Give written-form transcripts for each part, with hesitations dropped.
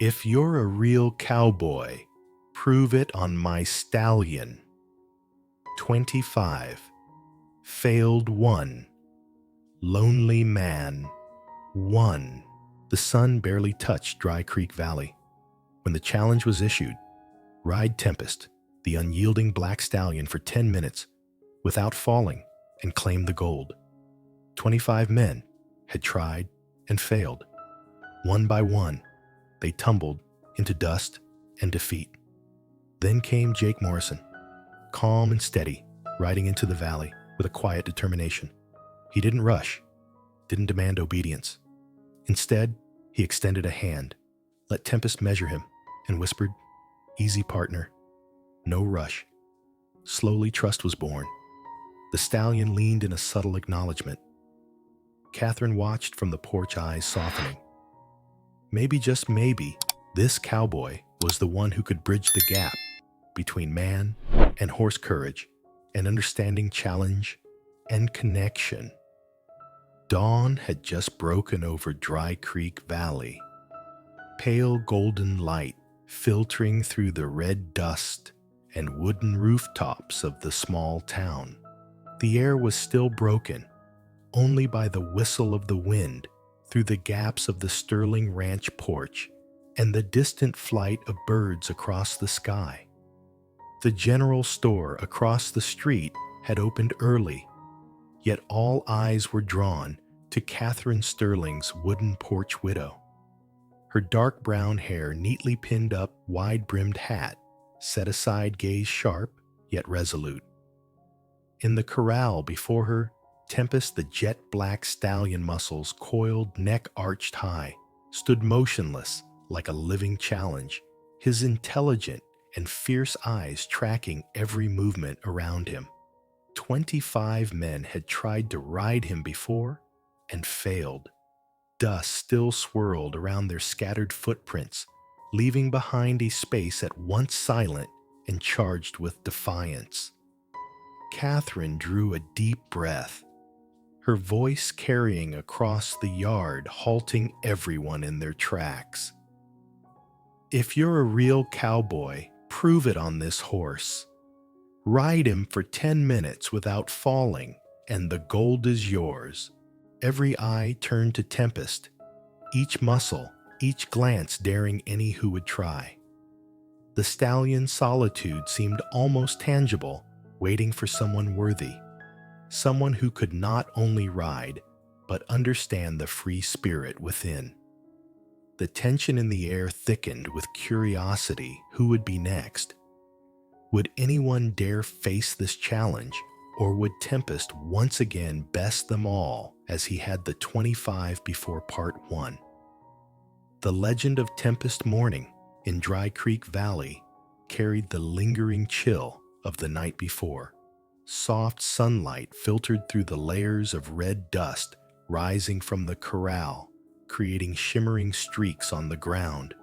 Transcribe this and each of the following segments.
If you're a real cowboy, prove it on my stallion. 25. Failed 1. Lonely man 1. The sun barely touched Dry Creek Valley. When the challenge was issued, ride Tempest, the unyielding black stallion, for 10 minutes without falling and claim the gold. 25 men had tried and failed. One by one, they tumbled into dust and defeat. Then came Jake Morrison, calm and steady, riding into the valley with a quiet determination. He didn't rush, didn't demand obedience. Instead, he extended a hand, let Tempest measure him, and whispered, "Easy, partner. No rush." Slowly, trust was born. The stallion leaned in a subtle acknowledgement. Catherine watched from the porch, eyes softening. Maybe, just maybe, this cowboy was the one who could bridge the gap between man and horse courage and understanding challenge and connection. Dawn had just broken over Dry Creek Valley. Pale golden light filtering through the red dust and wooden rooftops of the small town. The air was still broken only by the whistle of the wind through the gaps of the Sterling Ranch porch and the distant flight of birds across the sky. The general store across the street had opened early, yet all eyes were drawn to Catherine Sterling's wooden porch widow. Her dark brown hair neatly pinned up, wide-brimmed hat set aside, gaze sharp yet resolute. In the corral before her, Tempest, the jet-black stallion, muscles coiled, neck arched high, stood motionless like a living challenge, his intelligent and fierce eyes tracking every movement around him. 25 men had tried to ride him before and failed. Dust still swirled around their scattered footprints, leaving behind a space at once silent and charged with defiance. Catherine drew a deep breath, her voice carrying across the yard, halting everyone in their tracks. If you're a real cowboy, prove it on this horse. Ride him for 10 minutes without falling, and the gold is yours. Every eye turned to Tempest, each muscle, each glance daring any who would try. The stallion's solitude seemed almost tangible, waiting for someone worthy. Someone who could not only ride, but understand the free spirit within. The tension in the air thickened with curiosity. Who would be next? Would anyone dare face this challenge, or would Tempest once again best them all as he had the 25 before Part 1? The legend of Tempest morning in Dry Creek Valley carried the lingering chill of the night before. Soft sunlight filtered through the layers of red dust rising from the corral, creating shimmering streaks on the ground.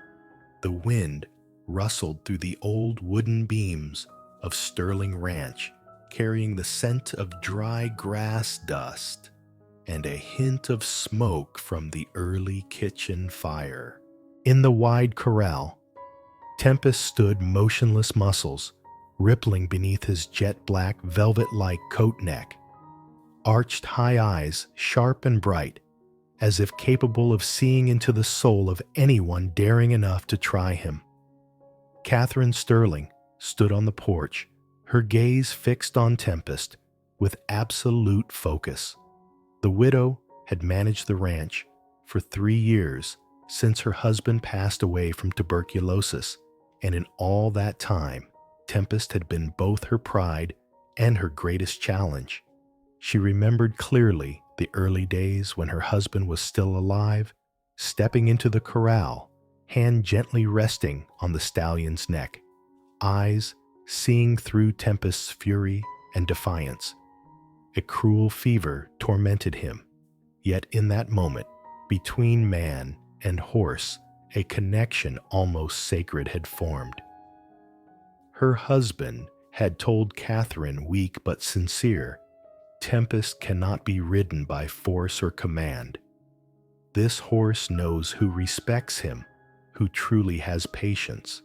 The wind rustled through the old wooden beams of Sterling Ranch, carrying the scent of dry grass dust and a hint of smoke from the early kitchen fire. In the wide corral, Tempest stood motionless, muscles rippling beneath his jet-black, velvet-like coat neck, arched high eyes sharp and bright, as if capable of seeing into the soul of anyone daring enough to try him. Catherine Sterling stood on the porch, her gaze fixed on Tempest with absolute focus. The widow had managed the ranch for 3 years since her husband passed away from tuberculosis, and in all that time, Tempest had been both her pride and her greatest challenge. She remembered clearly the early days when her husband was still alive, stepping into the corral, hand gently resting on the stallion's neck, eyes seeing through Tempest's fury and defiance. A cruel fever tormented him, yet in that moment, between man and horse, a connection almost sacred had formed. Her husband had told Catherine, weak but sincere, "Tempest cannot be ridden by force or command. This horse knows who respects him, who truly has patience."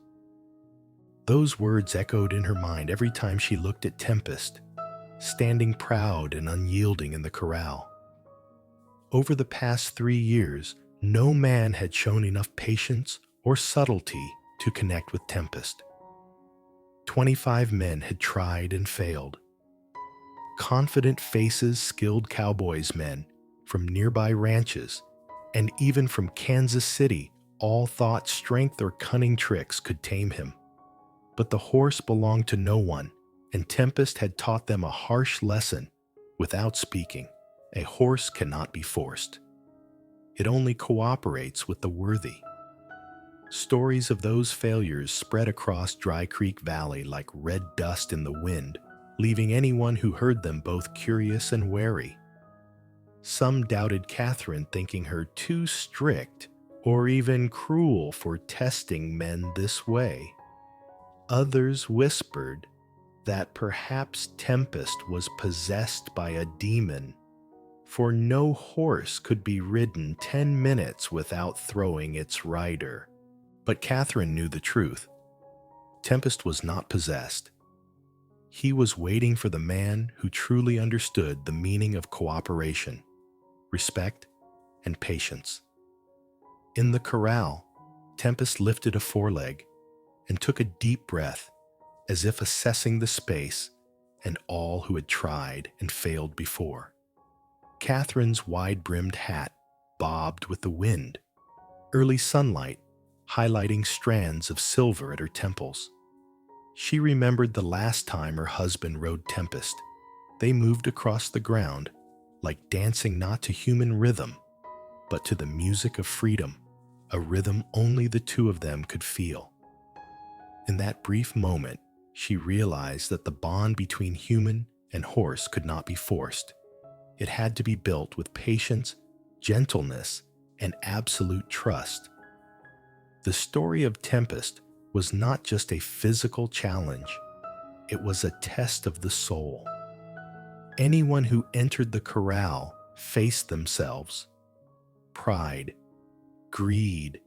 Those words echoed in her mind every time she looked at Tempest, standing proud and unyielding in the corral. Over the past 3 years, no man had shown enough patience or subtlety to connect with Tempest. 25 men had tried and failed. Confident faces, skilled cowboys men from nearby ranches, and even from Kansas City, all thought strength or cunning tricks could tame him. But the horse belonged to no one, and Tempest had taught them a harsh lesson without speaking. A horse cannot be forced. It only cooperates with the worthy. Stories of those failures spread across Dry Creek Valley like red dust in the wind, leaving anyone who heard them both curious and wary. Some doubted Catherine, thinking her too strict or even cruel for testing men this way. Others whispered that perhaps Tempest was possessed by a demon, for no horse could be ridden 10 minutes without throwing its rider. But Catherine knew the truth. Tempest was not possessed. He was waiting for the man who truly understood the meaning of cooperation, respect, and patience. In the corral, Tempest lifted a foreleg and took a deep breath, as if assessing the space and all who had tried and failed before. Catherine's wide-brimmed hat bobbed with the wind, early sunlight highlighting strands of silver at her temples. She remembered the last time her husband rode Tempest. They moved across the ground, like dancing not to human rhythm, but to the music of freedom, a rhythm only the two of them could feel. In that brief moment, she realized that the bond between human and horse could not be forced. It had to be built with patience, gentleness, and absolute trust. The story of Tempest was not just a physical challenge, it was a test of the soul. Anyone who entered the corral faced themselves. Pride, greed,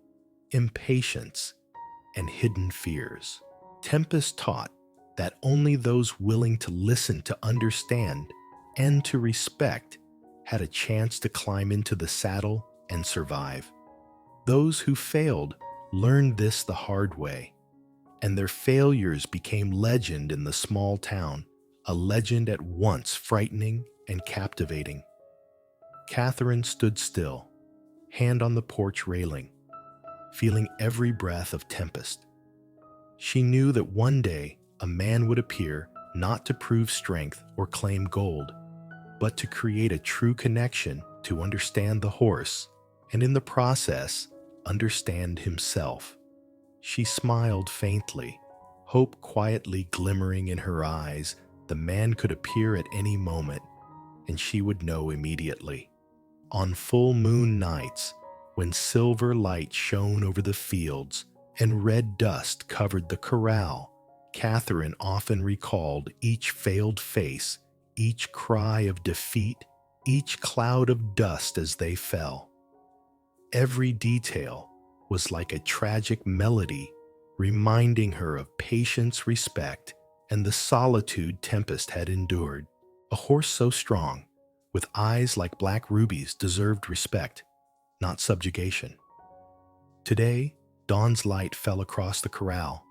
impatience, and hidden fears. Tempest taught that only those willing to listen, to understand, and to respect had a chance to climb into the saddle and survive. Those who failed learned this the hard way, and their failures became legend in the small town, a legend at once frightening and captivating. Catherine stood still, hand on the porch railing, feeling every breath of Tempest. She knew that one day a man would appear, not to prove strength or claim gold, but to create a true connection, to understand the horse, and in the process, understand himself. She smiled faintly, hope quietly glimmering in her eyes. The man could appear at any moment, and she would know immediately. On full moon nights, when silver light shone over the fields and red dust covered the corral, Catherine often recalled each failed face, each cry of defeat, each cloud of dust as they fell. Every detail was like a tragic melody, reminding her of patience, respect, and the solitude Tempest had endured. A horse so strong, with eyes like black rubies, deserved respect, not subjugation. Today, dawn's light fell across the corral,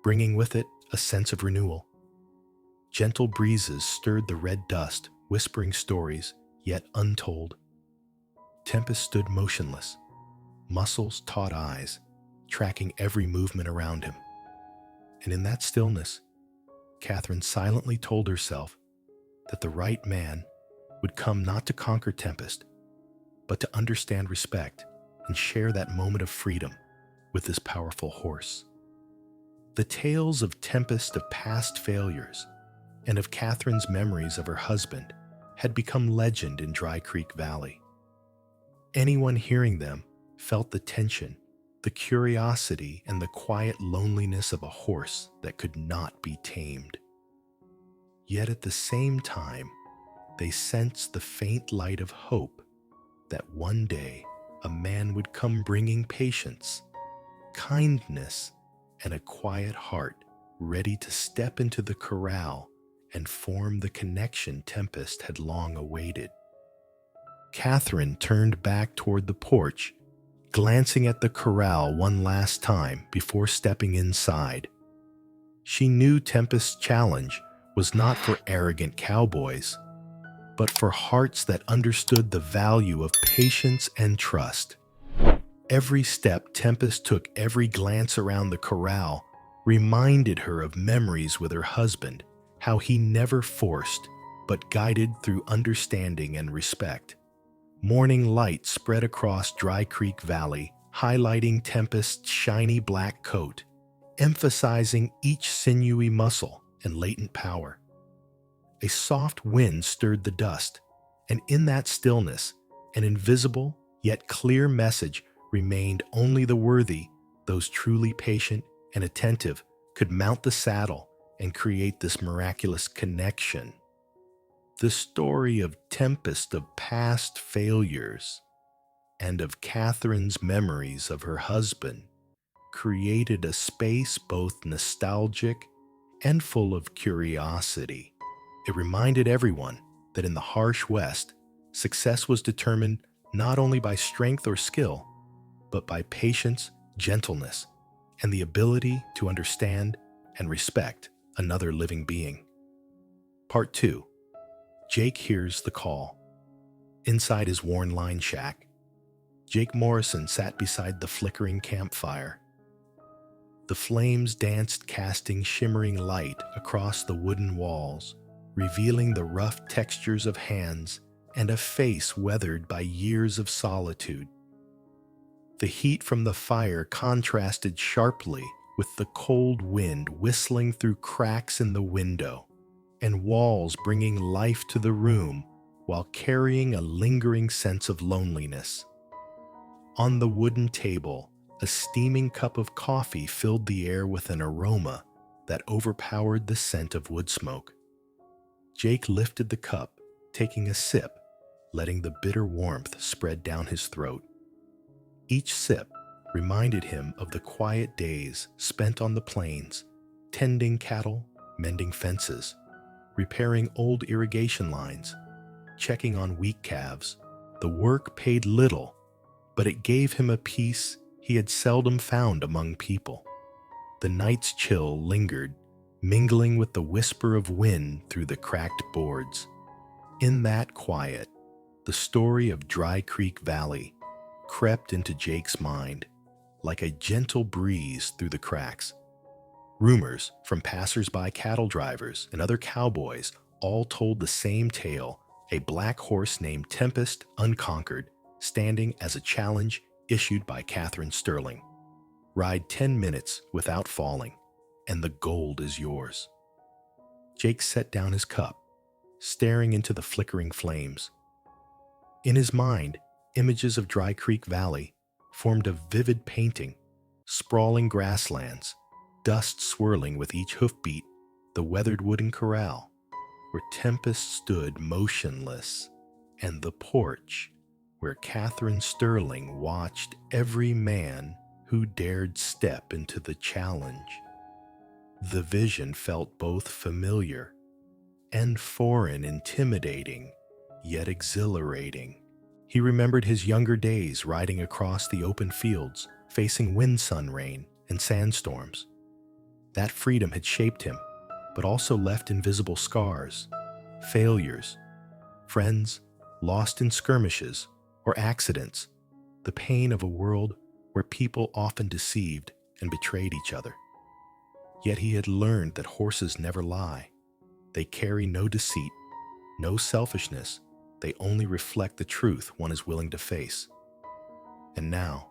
bringing with it a sense of renewal. Gentle breezes stirred the red dust, whispering stories yet untold. Tempest stood motionless, muscles taut eyes, tracking every movement around him. And in that stillness, Catherine silently told herself that the right man would come not to conquer Tempest, but to understand respect and share that moment of freedom with this powerful horse. The tales of Tempest, of past failures, and of Catherine's memories of her husband had become legend in Dry Creek Valley. Anyone hearing them felt the tension, the curiosity, and the quiet loneliness of a horse that could not be tamed. Yet at the same time, they sensed the faint light of hope that one day a man would come bringing patience, kindness, and a quiet heart ready to step into the corral and form the connection Tempest had long awaited. Catherine turned back toward the porch, glancing at the corral one last time before stepping inside. She knew Tempest's challenge was not for arrogant cowboys, but for hearts that understood the value of patience and trust. Every step Tempest took, every glance around the corral, reminded her of memories with her husband, how he never forced, but guided through understanding and respect. Morning light spread across Dry Creek Valley, highlighting Tempest's shiny black coat, emphasizing each sinewy muscle and latent power. A soft wind stirred the dust, and in that stillness, an invisible yet clear message remained: only the worthy, those truly patient and attentive, could mount the saddle and create this miraculous connection. The story of Tempest, of past failures, and of Catherine's memories of her husband created a space both nostalgic and full of curiosity. It reminded everyone that in the harsh West, success was determined not only by strength or skill, but by patience, gentleness, and the ability to understand and respect another living being. Part 2. Jake hears the call. Inside his worn line shack, Jake Morrison sat beside the flickering campfire. The flames danced, casting shimmering light across the wooden walls, revealing the rough textures of hands and a face weathered by years of solitude. The heat from the fire contrasted sharply with the cold wind whistling through cracks in the window, and walls bringing life to the room while carrying a lingering sense of loneliness. On the wooden table, a steaming cup of coffee filled the air with an aroma that overpowered the scent of wood smoke. Jake lifted the cup, taking a sip, letting the bitter warmth spread down his throat. Each sip reminded him of the quiet days spent on the plains, tending cattle, mending fences, repairing old irrigation lines, checking on weak calves. The work paid little, but it gave him a peace he had seldom found among people. The night's chill lingered, mingling with the whisper of wind through the cracked boards. In that quiet, the story of Dry Creek Valley crept into Jake's mind like a gentle breeze through the cracks. Rumors from passers-by, cattle drivers, and other cowboys all told the same tale: a black horse named Tempest, unconquered, standing as a challenge issued by Catherine Sterling. Ride 10 minutes without falling, and the gold is yours. Jake set down his cup, staring into the flickering flames. In his mind, images of Dry Creek Valley formed a vivid painting: sprawling grasslands, dust swirling with each hoofbeat, the weathered wooden corral where Tempest stood motionless, and the porch where Catherine Sterling watched every man who dared step into the challenge. The vision felt both familiar and foreign, intimidating, yet exhilarating. He remembered his younger days riding across the open fields, facing wind, sun, rain, and sandstorms. That freedom had shaped him, but also left invisible scars, failures, friends lost in skirmishes or accidents, the pain of a world where people often deceived and betrayed each other. Yet he had learned that horses never lie. They carry no deceit, no selfishness. They only reflect the truth one is willing to face. And now,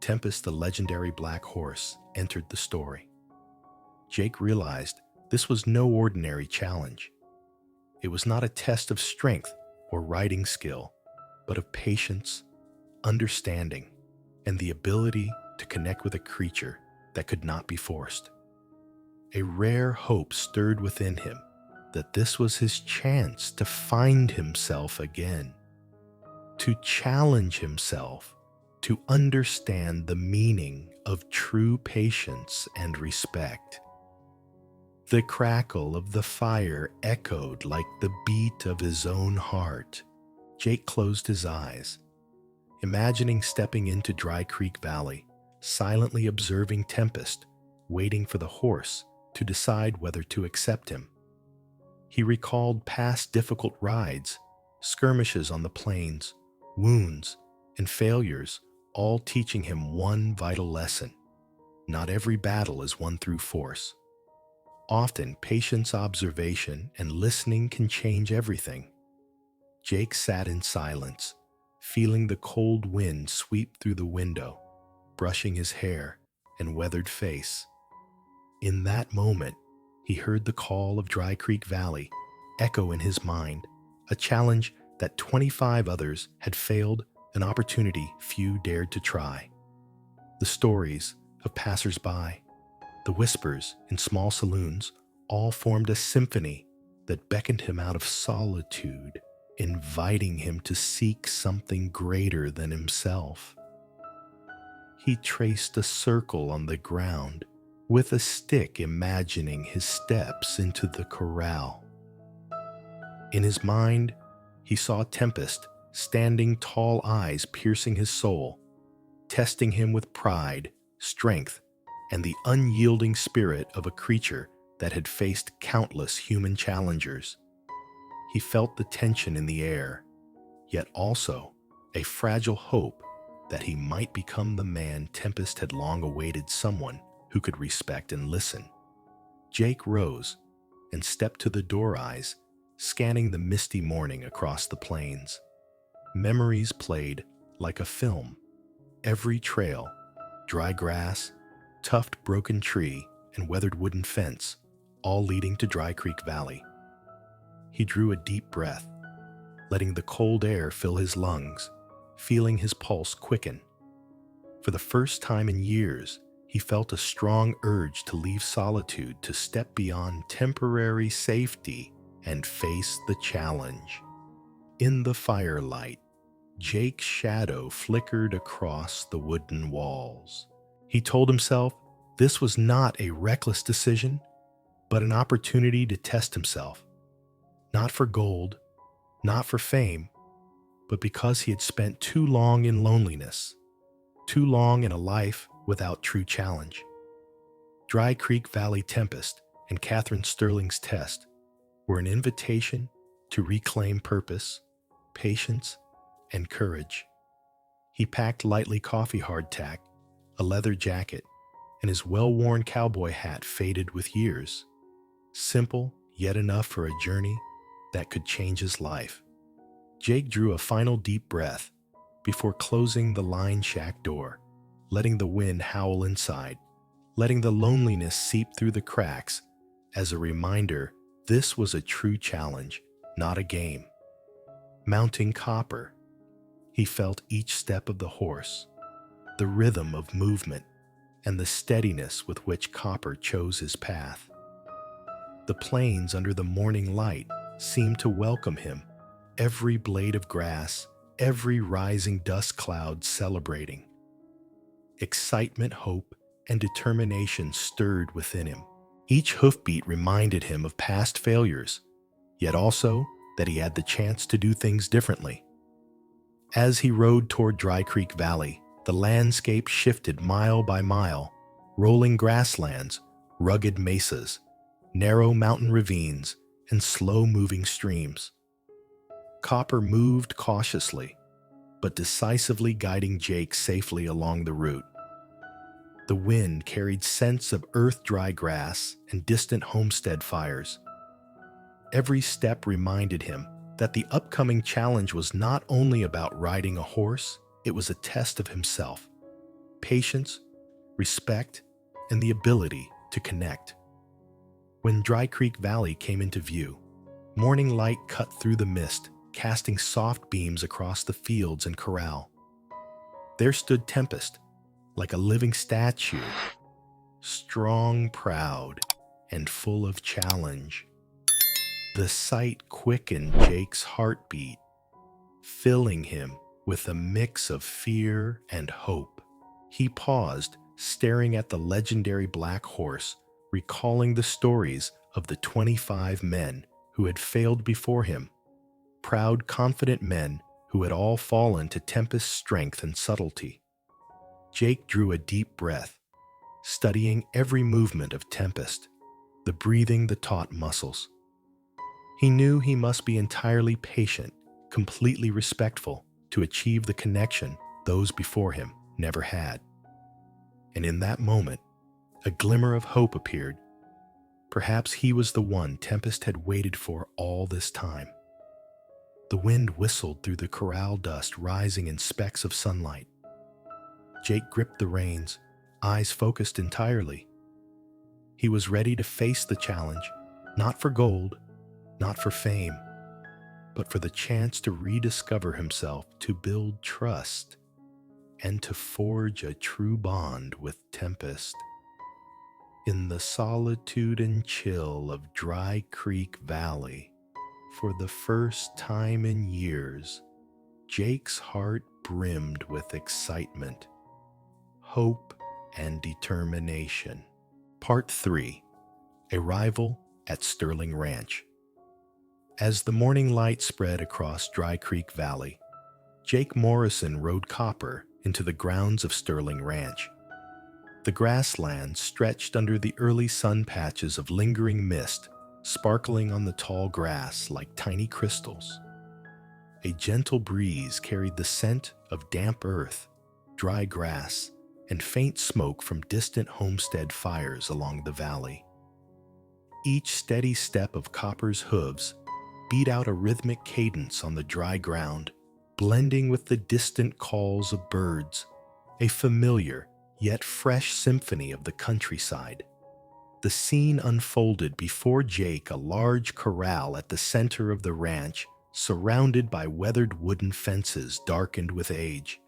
Tempest, the legendary black horse, entered the story. Jake realized this was no ordinary challenge. It was not a test of strength or riding skill, but of patience, understanding, and the ability to connect with a creature that could not be forced. A rare hope stirred within him that this was his chance to find himself again, to challenge himself to understand the meaning of true patience and respect. The crackle of the fire echoed like the beat of his own heart. Jake closed his eyes, imagining stepping into Dry Creek Valley, silently observing Tempest, waiting for the horse to decide whether to accept him. He recalled past difficult rides, skirmishes on the plains, wounds, and failures, all teaching him one vital lesson. Not every battle is won through force. Often, patience, observation, and listening can change everything. Jake sat in silence, feeling the cold wind sweep through the window, brushing his hair and weathered face. In that moment, he heard the call of Dry Creek Valley echo in his mind, a challenge that 25 others had failed, an opportunity few dared to try. The stories of passers-by, the whispers in small saloons, all formed a symphony that beckoned him out of solitude, inviting him to seek something greater than himself. He traced a circle on the ground with a stick, imagining his steps into the corral. In his mind, he saw Tempest standing, tall eyes piercing his soul, testing him with pride, strength, and the unyielding spirit of a creature that had faced countless human challengers. He felt the tension in the air, yet also a fragile hope that he might become the man Tempest had long awaited, someone who could respect and listen. Jake rose and stepped to the door, eyes scanning the misty morning across the plains. Memories played like a film. Every trail, dry grass, toughed broken tree, and weathered wooden fence, all leading to Dry Creek Valley. He drew a deep breath, letting the cold air fill his lungs, feeling his pulse quicken. For the first time in years, he felt a strong urge to leave solitude, to step beyond temporary safety and face the challenge. In the firelight, Jake's shadow flickered across the wooden walls. He told himself this was not a reckless decision, but an opportunity to test himself. Not for gold, not for fame, but because he had spent too long in loneliness, too long in a life without true challenge. Dry Creek Valley Tempest and Catherine Sterling's test were an invitation to reclaim purpose, patience, and courage. He packed lightly coffee hardtack, a leather jacket, and his well-worn cowboy hat faded with years. Simple, yet enough for a journey that could change his life. Jake drew a final deep breath before closing the lined shack door, letting the wind howl inside, letting the loneliness seep through the cracks as a reminder this was a true challenge, not a game. Mounting Copper, he felt each step of the horse, the rhythm of movement, and the steadiness with which Copper chose his path. The plains under the morning light seemed to welcome him, every blade of grass, every rising dust cloud celebrating. Excitement, hope, and determination stirred within him. Each hoofbeat reminded him of past failures, yet also that he had the chance to do things differently. As he rode toward Dry Creek Valley, the landscape shifted mile by mile, rolling grasslands, rugged mesas, narrow mountain ravines, and slow-moving streams. Copper moved cautiously, but decisively, guiding Jake safely along the route. The wind carried scents of earth-dry grass and distant homestead fires. Every step reminded him that the upcoming challenge was not only about riding a horse, it was a test of himself, patience, respect, and the ability to connect. When Dry Creek Valley came into view, morning light cut through the mist, casting soft beams across the fields and corral. There stood Tempest, like a living statue, strong, proud, and full of challenge. The sight quickened Jake's heartbeat, filling him with a mix of fear and hope. He paused, staring at the legendary black horse, recalling the stories of the 25 men who had failed before him, proud, confident men who had all fallen to Tempest's strength and subtlety. Jake drew a deep breath, studying every movement of Tempest, the breathing, the taut muscles. He knew he must be entirely patient, completely respectful, to achieve the connection those before him never had. And in that moment, a glimmer of hope appeared. Perhaps he was the one Tempest had waited for all this time. The wind whistled through the corral dust, rising in specks of sunlight. Jake gripped the reins, eyes focused entirely. He was ready to face the challenge, not for gold, not for fame, but for the chance to rediscover himself, to build trust, and to forge a true bond with Tempest. In the solitude and chill of Dry Creek Valley, for the first time in years, Jake's heart brimmed with excitement, hope, and determination. Part 3. Arrival at Sterling Ranch. As the morning light spread across Dry Creek Valley, Jake Morrison rode Copper into the grounds of Sterling Ranch. The grassland stretched under the early sun, patches of lingering mist sparkling on the tall grass like tiny crystals. A gentle breeze carried the scent of damp earth, dry grass, and faint smoke from distant homestead fires along the valley. Each steady step of Copper's hooves beat out a rhythmic cadence on the dry ground, blending with the distant calls of birds, a familiar yet fresh symphony of the countryside. The scene unfolded before Jake, a large corral at the center of the ranch, surrounded by weathered wooden fences darkened with age.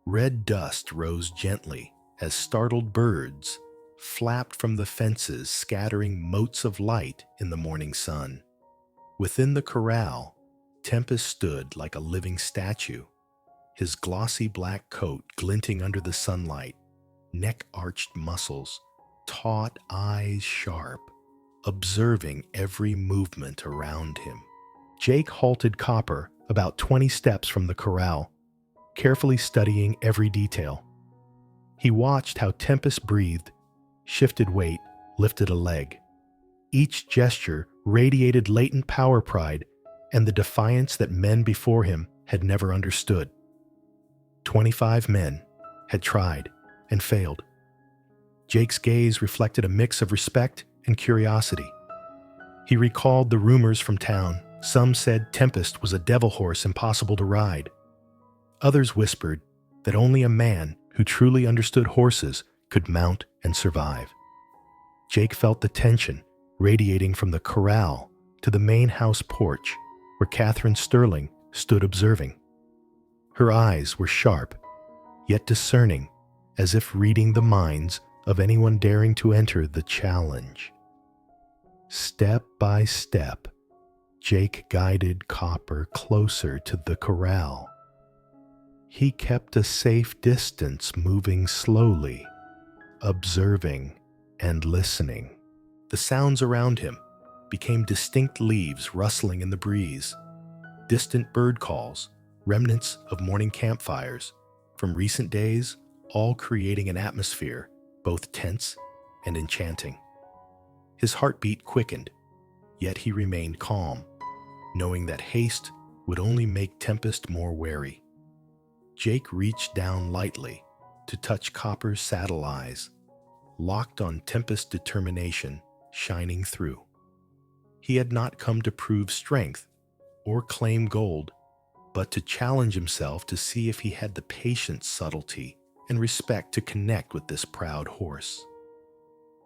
Red dust rose gently as startled birds flapped from the fences, scattering motes of light in the morning sun. Within the corral, Tempest stood like a living statue, his glossy black coat glinting under the sunlight, neck-arched muscles, taut eyes sharp, observing every movement around him. Jake halted Copper about 20 steps from the corral, carefully studying every detail. He watched how Tempest breathed, shifted weight, lifted a leg. Each gesture radiated latent power, pride, and the defiance that men before him had never understood. 25 men had tried and failed. Jake's gaze reflected a mix of respect and curiosity. He recalled the rumors from town. Some said Tempest was a devil horse impossible to ride. Others whispered that only a man who truly understood horses could mount and survive. Jake felt the tension radiating from the corral to the main house porch, where Catherine Sterling stood observing. Her eyes were sharp, yet discerning, as if reading the minds of anyone daring to enter the challenge. Step by step, Jake guided Copper closer to the corral. He kept a safe distance, moving slowly, observing and listening. The sounds around him became distinct, leaves rustling in the breeze, distant bird calls, remnants of morning campfires from recent days, all creating an atmosphere both tense and enchanting. His heartbeat quickened, yet he remained calm, knowing that haste would only make Tempest more wary. Jake reached down lightly to touch Copper's saddle eyes, locked on Tempest's determination shining through. He had not come to prove strength or claim gold, but to challenge himself to see if he had the patience, subtlety, and respect to connect with this proud horse.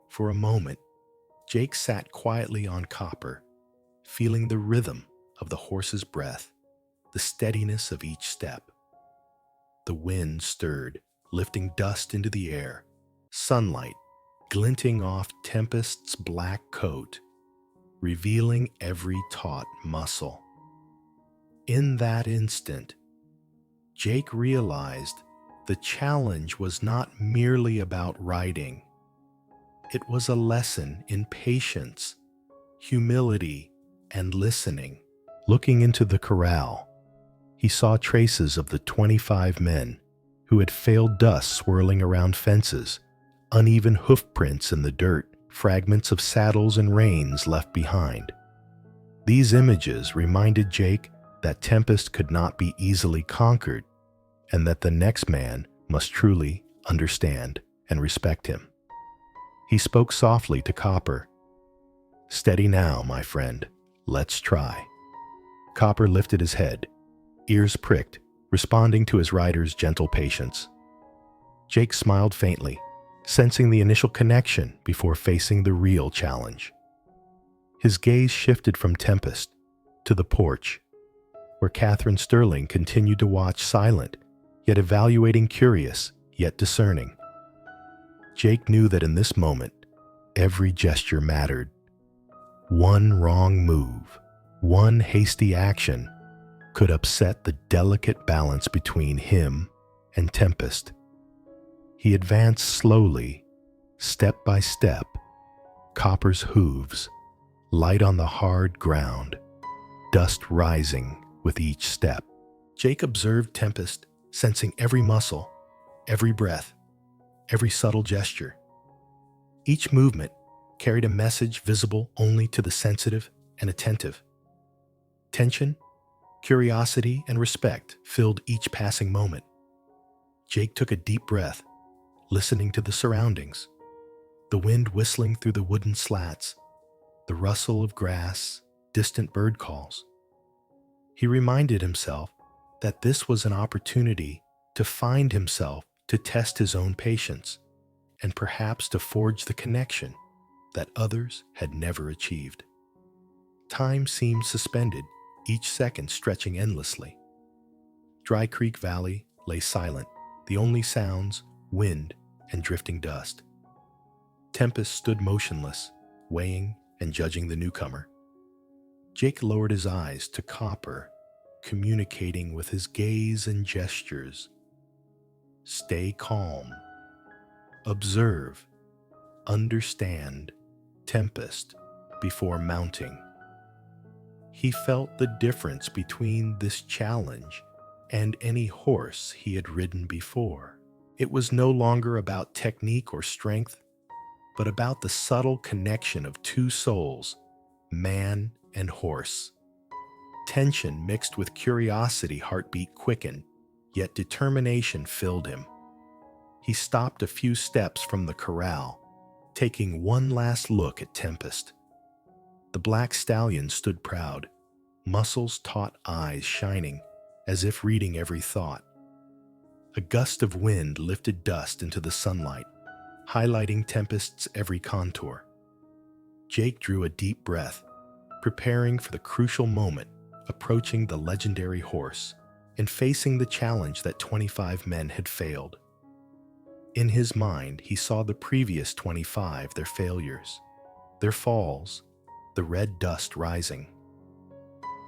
For a moment, Jake sat quietly on Copper, feeling the rhythm of the horse's breath, the steadiness of each step. The wind stirred, lifting dust into the air, sunlight glinting off Tempest's black coat, revealing every taut muscle. In that instant, Jake realized the challenge was not merely about riding. It was a lesson in patience, humility, and listening. Looking into the corral, he saw traces of the 25 men who had failed, dust swirling around fences, uneven hoof prints in the dirt, fragments of saddles and reins left behind. These images reminded Jake that Tempest could not be easily conquered, and that the next man must truly understand and respect him. He spoke softly to Copper. "Steady now, my friend. Let's try." Copper lifted his head, ears pricked, responding to his rider's gentle patience. Jake smiled faintly, sensing the initial connection before facing the real challenge. His gaze shifted from Tempest to the porch, where Catherine Sterling continued to watch, silent, yet evaluating, curious, yet discerning. Jake knew that in this moment, every gesture mattered. One wrong move, one hasty action could upset the delicate balance between him and Tempest. He advanced slowly, step by step, Copper's hooves light on the hard ground, dust rising with each step. Jake observed Tempest, sensing every muscle, every breath, every subtle gesture. Each movement carried a message visible only to the sensitive and attentive. Tension, curiosity, and respect filled each passing moment. Jake took a deep breath, listening to the surroundings, the wind whistling through the wooden slats, the rustle of grass, distant bird calls. He reminded himself that this was an opportunity to find himself, to test his own patience, and perhaps to forge the connection that others had never achieved. Time seemed suspended, each second stretching endlessly. Dry Creek Valley lay silent, the only sounds, wind and drifting dust. Tempest stood motionless, weighing and judging the newcomer. Jake lowered his eyes to Copper, communicating with his gaze and gestures. Stay calm. Observe. Understand Tempest before mounting. He felt the difference between this challenge and any horse he had ridden before. It was no longer about technique or strength, but about the subtle connection of two souls, man and horse. Tension mixed with curiosity, heartbeat quickened, yet determination filled him. He stopped a few steps from the corral, taking one last look at Tempest. The black stallion stood proud, muscles taut, eyes shining, as if reading every thought. A gust of wind lifted dust into the sunlight, highlighting Tempest's every contour. Jake drew a deep breath, preparing for the crucial moment, approaching the legendary horse and facing the challenge that 25 men had failed. In his mind, he saw the previous 25, their failures, their falls, the red dust rising.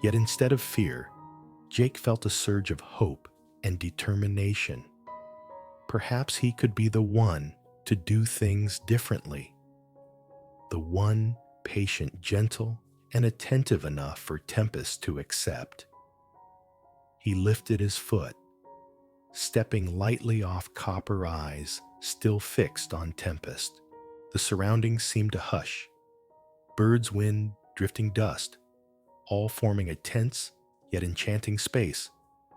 Yet instead of fear, Jake felt a surge of hope and determination. Perhaps he could be the one to do things differently. The one patient, gentle, and attentive enough for Tempest to accept. He lifted his foot, stepping lightly off Copper, eyes still fixed on Tempest. The surroundings seemed to hush. Birds, wind, drifting dust, all forming a tense yet enchanting space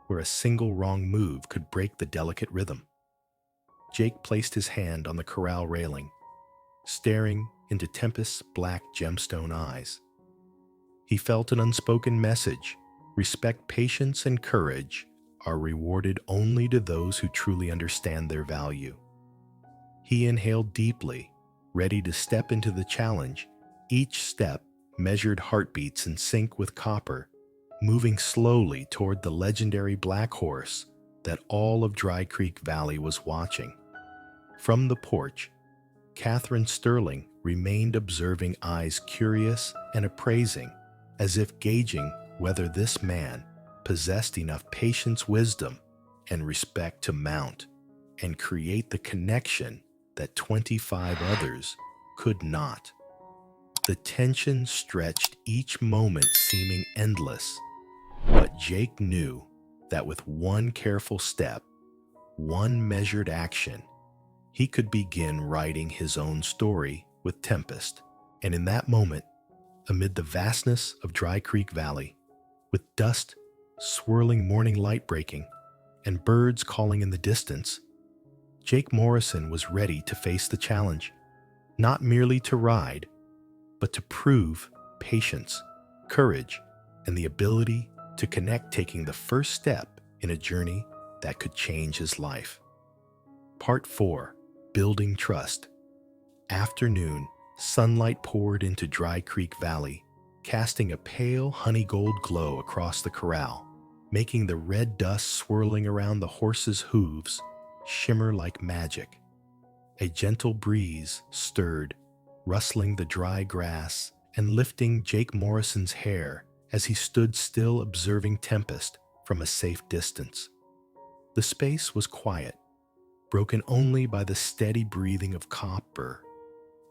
where a single wrong move could break the delicate rhythm. Jake placed his hand on the corral railing, staring into Tempest's black gemstone eyes. He felt an unspoken message: respect, patience, and courage are rewarded only to those who truly understand their value. He inhaled deeply, ready to step into the challenge. Each step measured heartbeats in sync with Copper, moving slowly toward the legendary black horse that all of Dry Creek Valley was watching. From the porch, Catherine Sterling remained observing, eyes curious and appraising, as if gauging whether this man possessed enough patience, wisdom, and respect to mount and create the connection that 25 others could not. The tension stretched, each moment seeming endless, but Jake knew that with one careful step, one measured action, he could begin writing his own story with Tempest. And in that moment, amid the vastness of Dry Creek Valley, with dust swirling, morning light breaking, and birds calling in the distance, Jake Morrison was ready to face the challenge, not merely to ride, but to prove patience, courage, and the ability to connect, taking the first step in a journey that could change his life. Part 4. Building Trust. Afternoon, sunlight poured into Dry Creek Valley, casting a pale honey gold glow across the corral, making the red dust swirling around the horses' hooves shimmer like magic. A gentle breeze stirred, rustling the dry grass and lifting Jake Morrison's hair as he stood still, observing Tempest from a safe distance. The space was quiet, broken only by the steady breathing of copper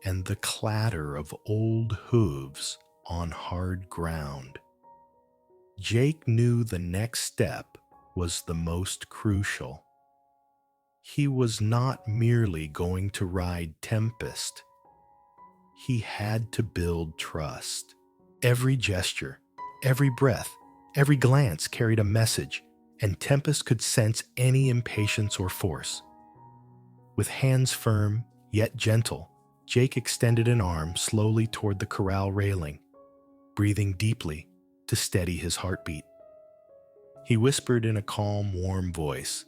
and the clatter of old hooves on hard ground. Jake knew the next step was the most crucial. He was not merely going to ride Tempest. He had to build trust. Every gesture, every breath, every glance carried a message, and Tempest could sense any impatience or force. With hands firm, yet gentle, Jake extended an arm slowly toward the corral railing, breathing deeply to steady his heartbeat. He whispered in a calm, warm voice,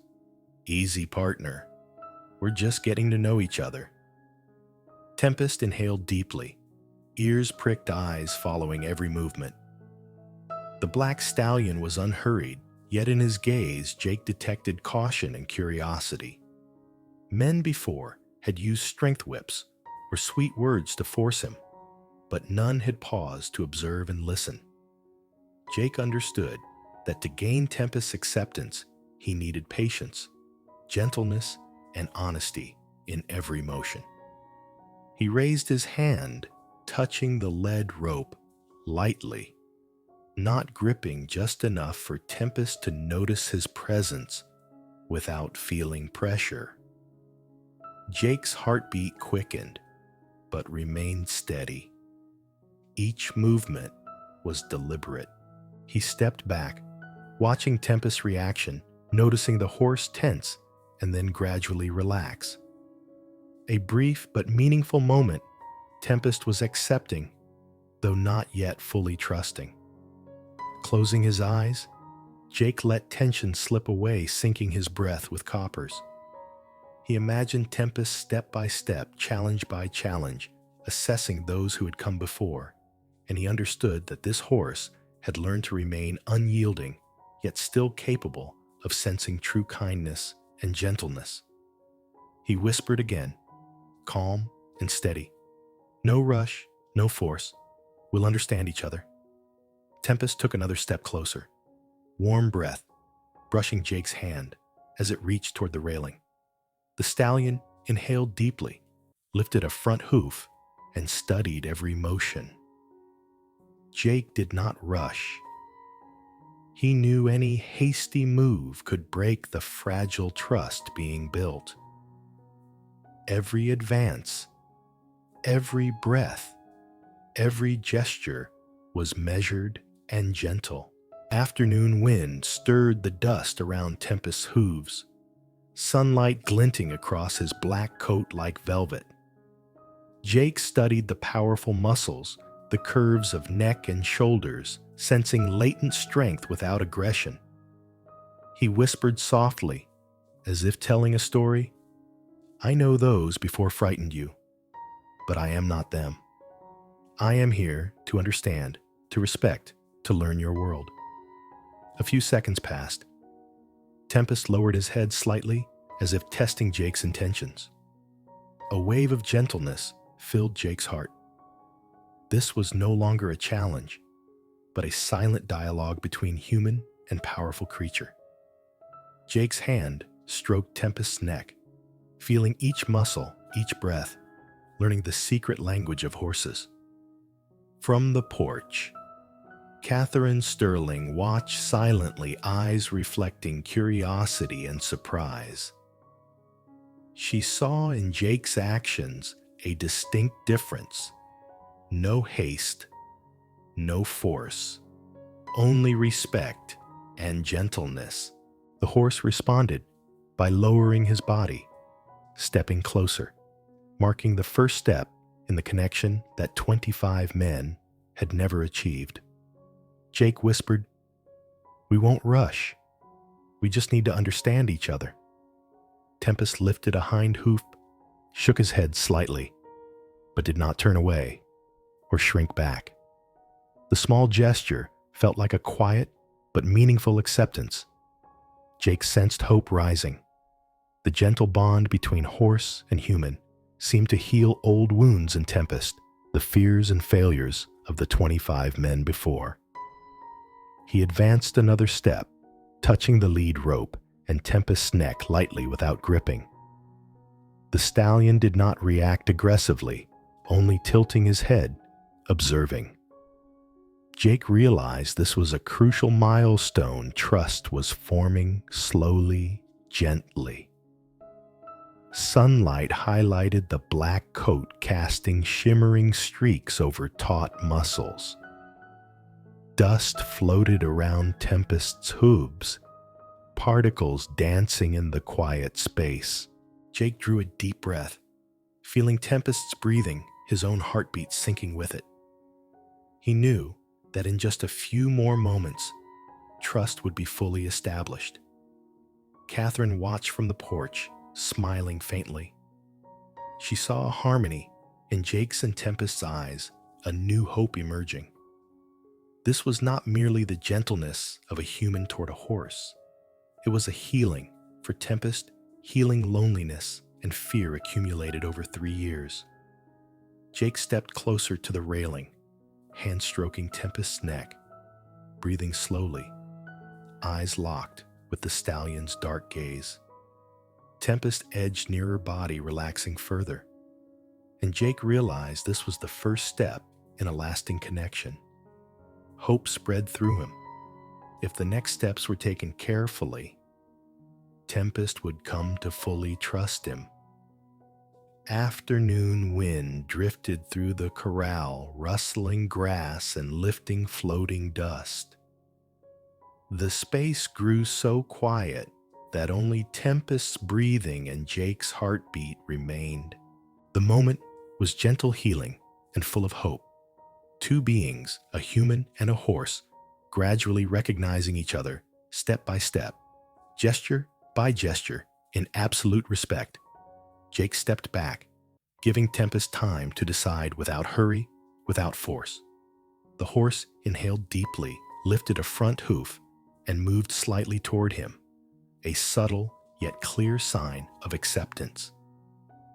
"Easy, partner. We're just getting to know each other." Tempest inhaled deeply, ears pricked, eyes following every movement. The black stallion was unhurried, yet in his gaze Jake detected caution and curiosity. Men before had used strength whips or sweet words to force him, but none had paused to observe and listen. Jake understood that to gain Tempest's acceptance, he needed patience, gentleness, and honesty in every motion. He raised his hand, touching the lead rope lightly, not gripping just enough for Tempest to notice his presence without feeling pressure. Jake's heartbeat quickened, but remained steady. Each movement was deliberate. He stepped back, watching Tempest's reaction, noticing the horse tense and then gradually relax. A brief but meaningful moment, Tempest was accepting, though not yet fully trusting. Closing his eyes, Jake let tension slip away, syncing his breath with Copper's. He imagined Tempest step by step, challenge by challenge, assessing those who had come before, and he understood that this horse had learned to remain unyielding, yet still capable of sensing true kindness and gentleness. He whispered again, calm and steady. "No rush, no force. We'll understand each other." Tempest took another step closer, warm breath brushing Jake's hand as it reached toward the railing. The stallion inhaled deeply, lifted a front hoof, and studied every motion. Jake did not rush. He knew any hasty move could break the fragile trust being built. Every advance, every breath, every gesture was measured and gentle. Afternoon wind stirred the dust around Tempest's hooves, sunlight glinting across his black coat like velvet. Jake studied the powerful muscles, the curves of neck and shoulders, sensing latent strength without aggression. He whispered softly, as if telling a story, "I know those before frightened you, but I am not them. I am here to understand, to respect, to learn your world." A few seconds passed. Tempest lowered his head slightly, as if testing Jake's intentions. A wave of gentleness filled Jake's heart. This was no longer a challenge, but a silent dialogue between human and powerful creature. Jake's hand stroked Tempest's neck, feeling each muscle, each breath, learning the secret language of horses. From the porch, Catherine Sterling watched silently, eyes reflecting curiosity and surprise. She saw in Jake's actions a distinct difference. No haste, no force, only respect and gentleness. The horse responded by lowering his body, stepping closer, marking the first step in the connection that 25 men had never achieved. Jake whispered, "We won't rush. We just need to understand each other." Tempest lifted a hind hoof, shook his head slightly, but did not turn away or shrink back. The small gesture felt like a quiet but meaningful acceptance. Jake sensed hope rising. The gentle bond between horse and human seemed to heal old wounds in Tempest, the fears and failures of the 25 men before. He advanced another step, touching the lead rope and Tempest's neck lightly without gripping. The stallion did not react aggressively, only tilting his head, observing. Jake realized this was a crucial milestone. Trust was forming slowly, gently. Sunlight highlighted the black coat, casting shimmering streaks over taut muscles. Dust floated around Tempest's hooves, particles dancing in the quiet space. Jake drew a deep breath, feeling Tempest's breathing, his own heartbeat sinking with it. He knew that in just a few more moments, trust would be fully established. Catherine watched from the porch, smiling faintly. She saw a harmony in Jake's and Tempest's eyes, a new hope emerging. This was not merely the gentleness of a human toward a horse. It was a healing for Tempest, healing loneliness and fear accumulated over 3 years. Jake stepped closer to the railing, hand stroking Tempest's neck, breathing slowly, eyes locked with the stallion's dark gaze. Tempest edged nearer, body relaxing further, and Jake realized this was the first step in a lasting connection. Hope spread through him. If the next steps were taken carefully, Tempest would come to fully trust him. Afternoon wind drifted through the corral, rustling grass and lifting floating dust. The space grew so quiet that only Tempest's breathing and Jake's heartbeat remained. The moment was gentle healing and full of hope. Two beings, a human and a horse, gradually recognizing each other, step by step, gesture by gesture, in absolute respect. Jake stepped back, giving Tempest time to decide without hurry, without force. The horse inhaled deeply, lifted a front hoof, and moved slightly toward him, a subtle yet clear sign of acceptance.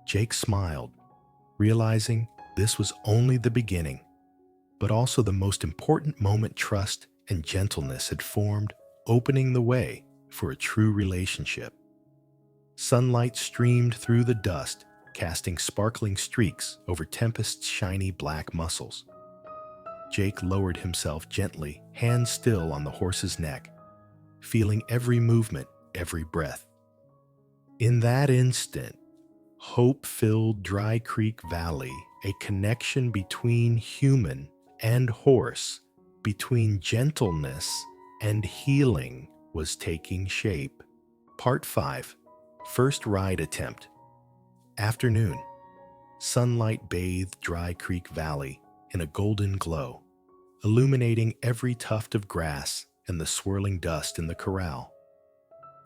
Jake smiled, realizing this was only the beginning, but also the most important moment. Trust and gentleness had formed, opening the way for a true relationship. Sunlight streamed through the dust, casting sparkling streaks over Tempest's shiny black muscles. Jake lowered himself gently, hands still on the horse's neck, feeling every movement, every breath. In that instant, hope filled Dry Creek Valley, a connection between human and horse, between gentleness and healing, was taking shape. Part 5. First ride attempt. Afternoon. Sunlight bathed Dry Creek Valley in a golden glow, illuminating every tuft of grass and the swirling dust in the corral.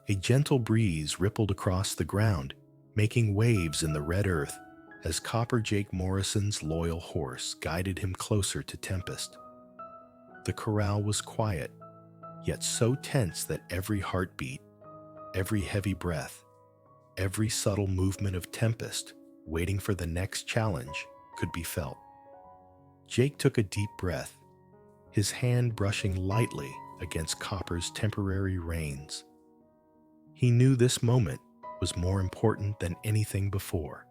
A gentle breeze rippled across the ground, making waves in the red earth as Copper Jake Morrison's loyal horse guided him closer to Tempest. The corral was quiet, yet so tense that every heartbeat, every heavy breath, every subtle movement of Tempest, waiting for the next challenge, could be felt. Jake took a deep breath, his hand brushing lightly against Copper's temporary reins. He knew this moment was more important than anything before.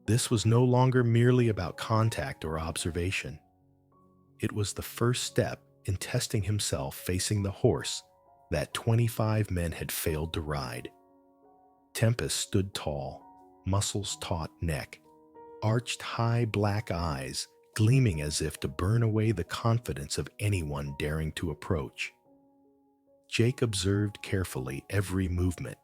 This was no longer merely about contact or observation. It was the first step in testing himself facing the horse that 25 men had failed to ride. Tempest stood tall, muscles taut neck, arched high black eyes gleaming as if to burn away the confidence of anyone daring to approach. Jake observed carefully every movement,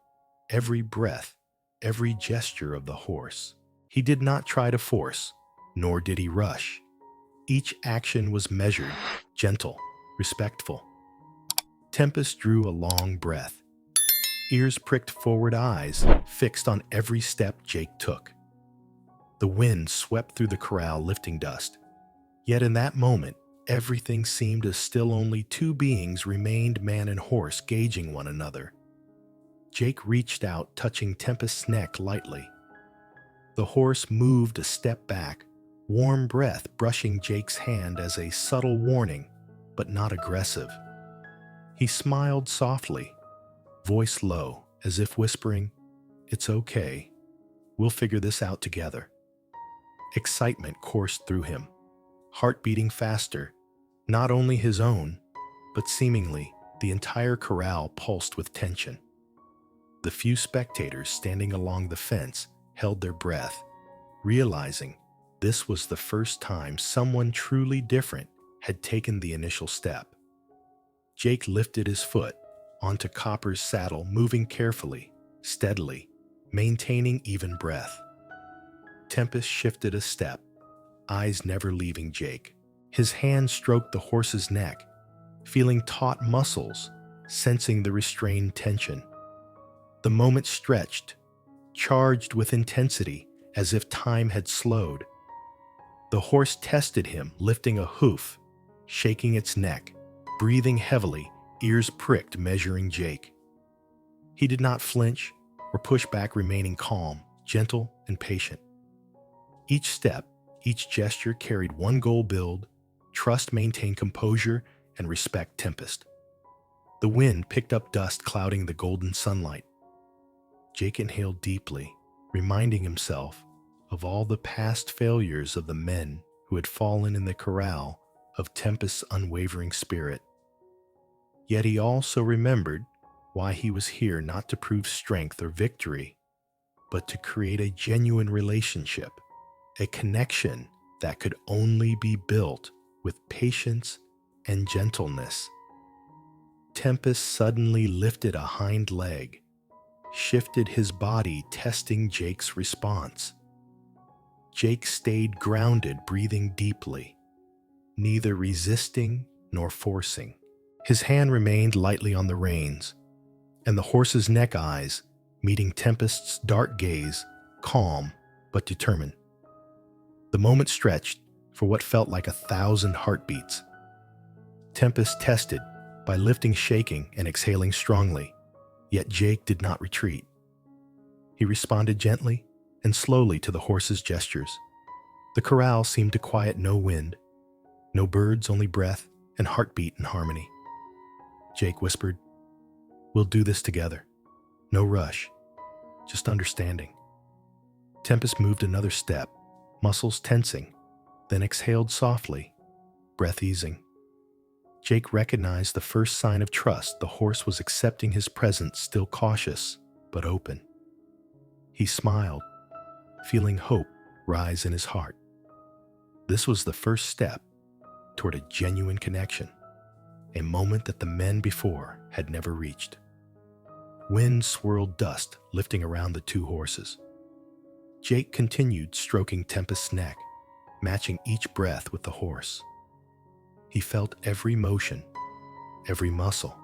every breath, every gesture of the horse. He did not try to force, nor did he rush. Each action was measured, gentle, respectful. Tempest drew a long breath, ears pricked forward, eyes fixed on every step Jake took. The wind swept through the corral, lifting dust. Yet in that moment, everything seemed as still only two beings remained, man and horse, gauging one another. Jake reached out, touching Tempest's neck lightly. The horse moved a step back, warm breath brushing Jake's hand as a subtle warning, but not aggressive. He smiled softly, voice low, as if whispering, "It's okay. We'll figure this out together." Excitement coursed through him, heart beating faster, not only his own, but seemingly the entire corral pulsed with tension. The few spectators standing along the fence held their breath, realizing this was the first time someone truly different had taken the initial step. Jake lifted his foot onto Copper's saddle, moving carefully, steadily, maintaining even breath. Tempest shifted a step, eyes never leaving Jake. His hand stroked the horse's neck, feeling taut muscles, sensing the restrained tension. The moment stretched, charged with intensity, as if time had slowed. The horse tested him, lifting a hoof, shaking its neck, breathing heavily, ears pricked, measuring Jake. He did not flinch or push back, remaining calm, gentle, and patient. Each step, each gesture carried one goal: build, trust, maintain composure, and respect Tempest. The wind picked up dust, clouding the golden sunlight. Jake inhaled deeply, reminding himself of all the past failures of the men who had fallen in the corral of Tempest's unwavering spirit. Yet he also remembered why he was here: not to prove strength or victory, but to create a genuine relationship, a connection that could only be built with patience and gentleness. Tempest suddenly lifted a hind leg, shifted his body, testing Jake's response. Jake stayed grounded, breathing deeply, neither resisting nor forcing. His hand remained lightly on the reins, and the horse's neck eyes, meeting Tempest's dark gaze, calm but determined. The moment stretched for what felt like 1,000 heartbeats. Tempest tested by lifting, shaking, and exhaling strongly, yet Jake did not retreat. He responded gently and slowly to the horse's gestures. The corral seemed to quiet: no wind, no birds, only breath and heartbeat in harmony. Jake whispered, "We'll do this together. No rush, just understanding." Tempest moved another step, muscles tensing, then exhaled softly, breath easing. Jake recognized the first sign of trust. The horse was accepting his presence, still cautious, but open. He smiled, feeling hope rise in his heart. This was the first step toward a genuine connection, a moment that the men before had never reached. Wind swirled dust, lifting around the two horses. Jake continued stroking Tempest's neck, matching each breath with the horse. He felt every motion, every muscle,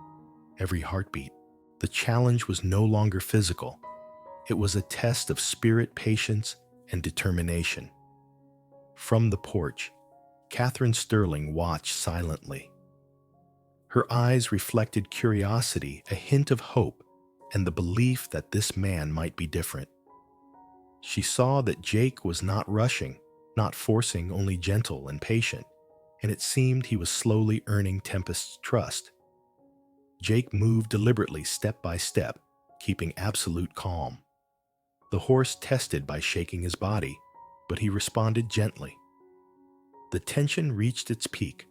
every heartbeat. The challenge was no longer physical. It was a test of spirit, patience, and determination. From the porch, Catherine Sterling watched silently. Her eyes reflected curiosity, a hint of hope, and the belief that this man might be different. She saw that Jake was not rushing, not forcing, only gentle and patient, and it seemed he was slowly earning Tempest's trust. Jake moved deliberately, step by step, keeping absolute calm. The horse tested by shaking his body, but he responded gently. The tension reached its peak.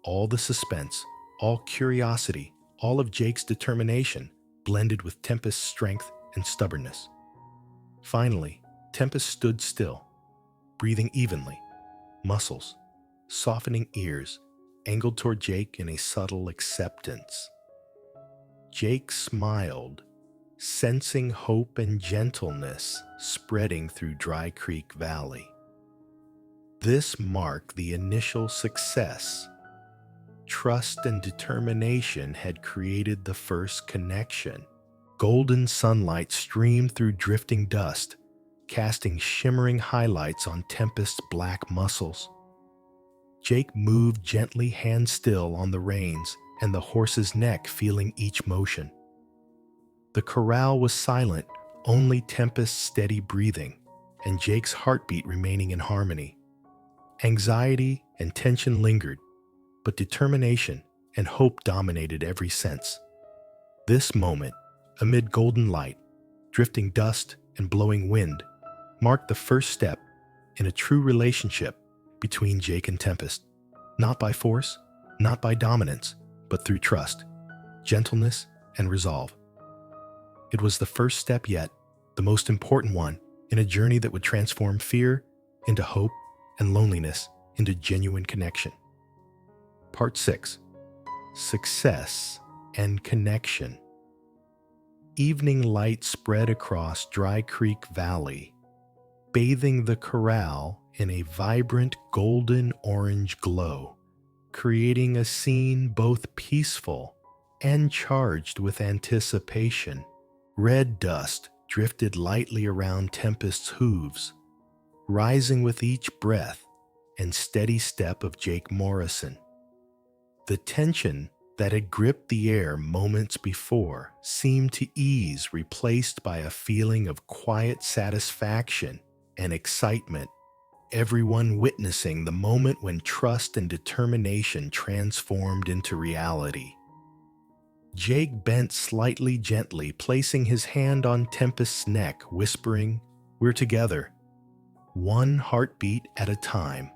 All the suspense, all curiosity, all of Jake's determination blended with Tempest's strength and stubbornness. Finally, Tempest stood still, breathing evenly, muscles, softening ears, angled toward Jake in a subtle acceptance. Jake smiled, sensing hope and gentleness spreading through Dry Creek Valley. This marked the initial success. Trust and determination had created the first connection. Golden sunlight streamed through drifting dust, casting shimmering highlights on Tempest's black muscles. Jake moved gently, hand still on the reins, and the horse's neck feeling each motion. The corral was silent, only Tempest's steady breathing, and Jake's heartbeat remaining in harmony. Anxiety and tension lingered, but determination and hope dominated every sense. This moment, amid golden light, drifting dust, and blowing wind, marked the first step in a true relationship between Jake and Tempest. Not by force, not by dominance, but through trust, gentleness, and resolve. It was the first step yet, the most important one, in a journey that would transform fear into hope and loneliness into genuine connection. Part 6. Success and Connection. Evening light spread across Dry Creek Valley, bathing the corral in a vibrant golden-orange glow, creating a scene both peaceful and charged with anticipation. Red dust drifted lightly around Tempest's hooves, rising with each breath and steady step of Jake Morrison. The tension that had gripped the air moments before seemed to ease, replaced by a feeling of quiet satisfaction and excitement, everyone witnessing the moment when trust and determination transformed into reality. Jake bent slightly gently, placing his hand on Tempest's neck, whispering, "We're together, one heartbeat at a time."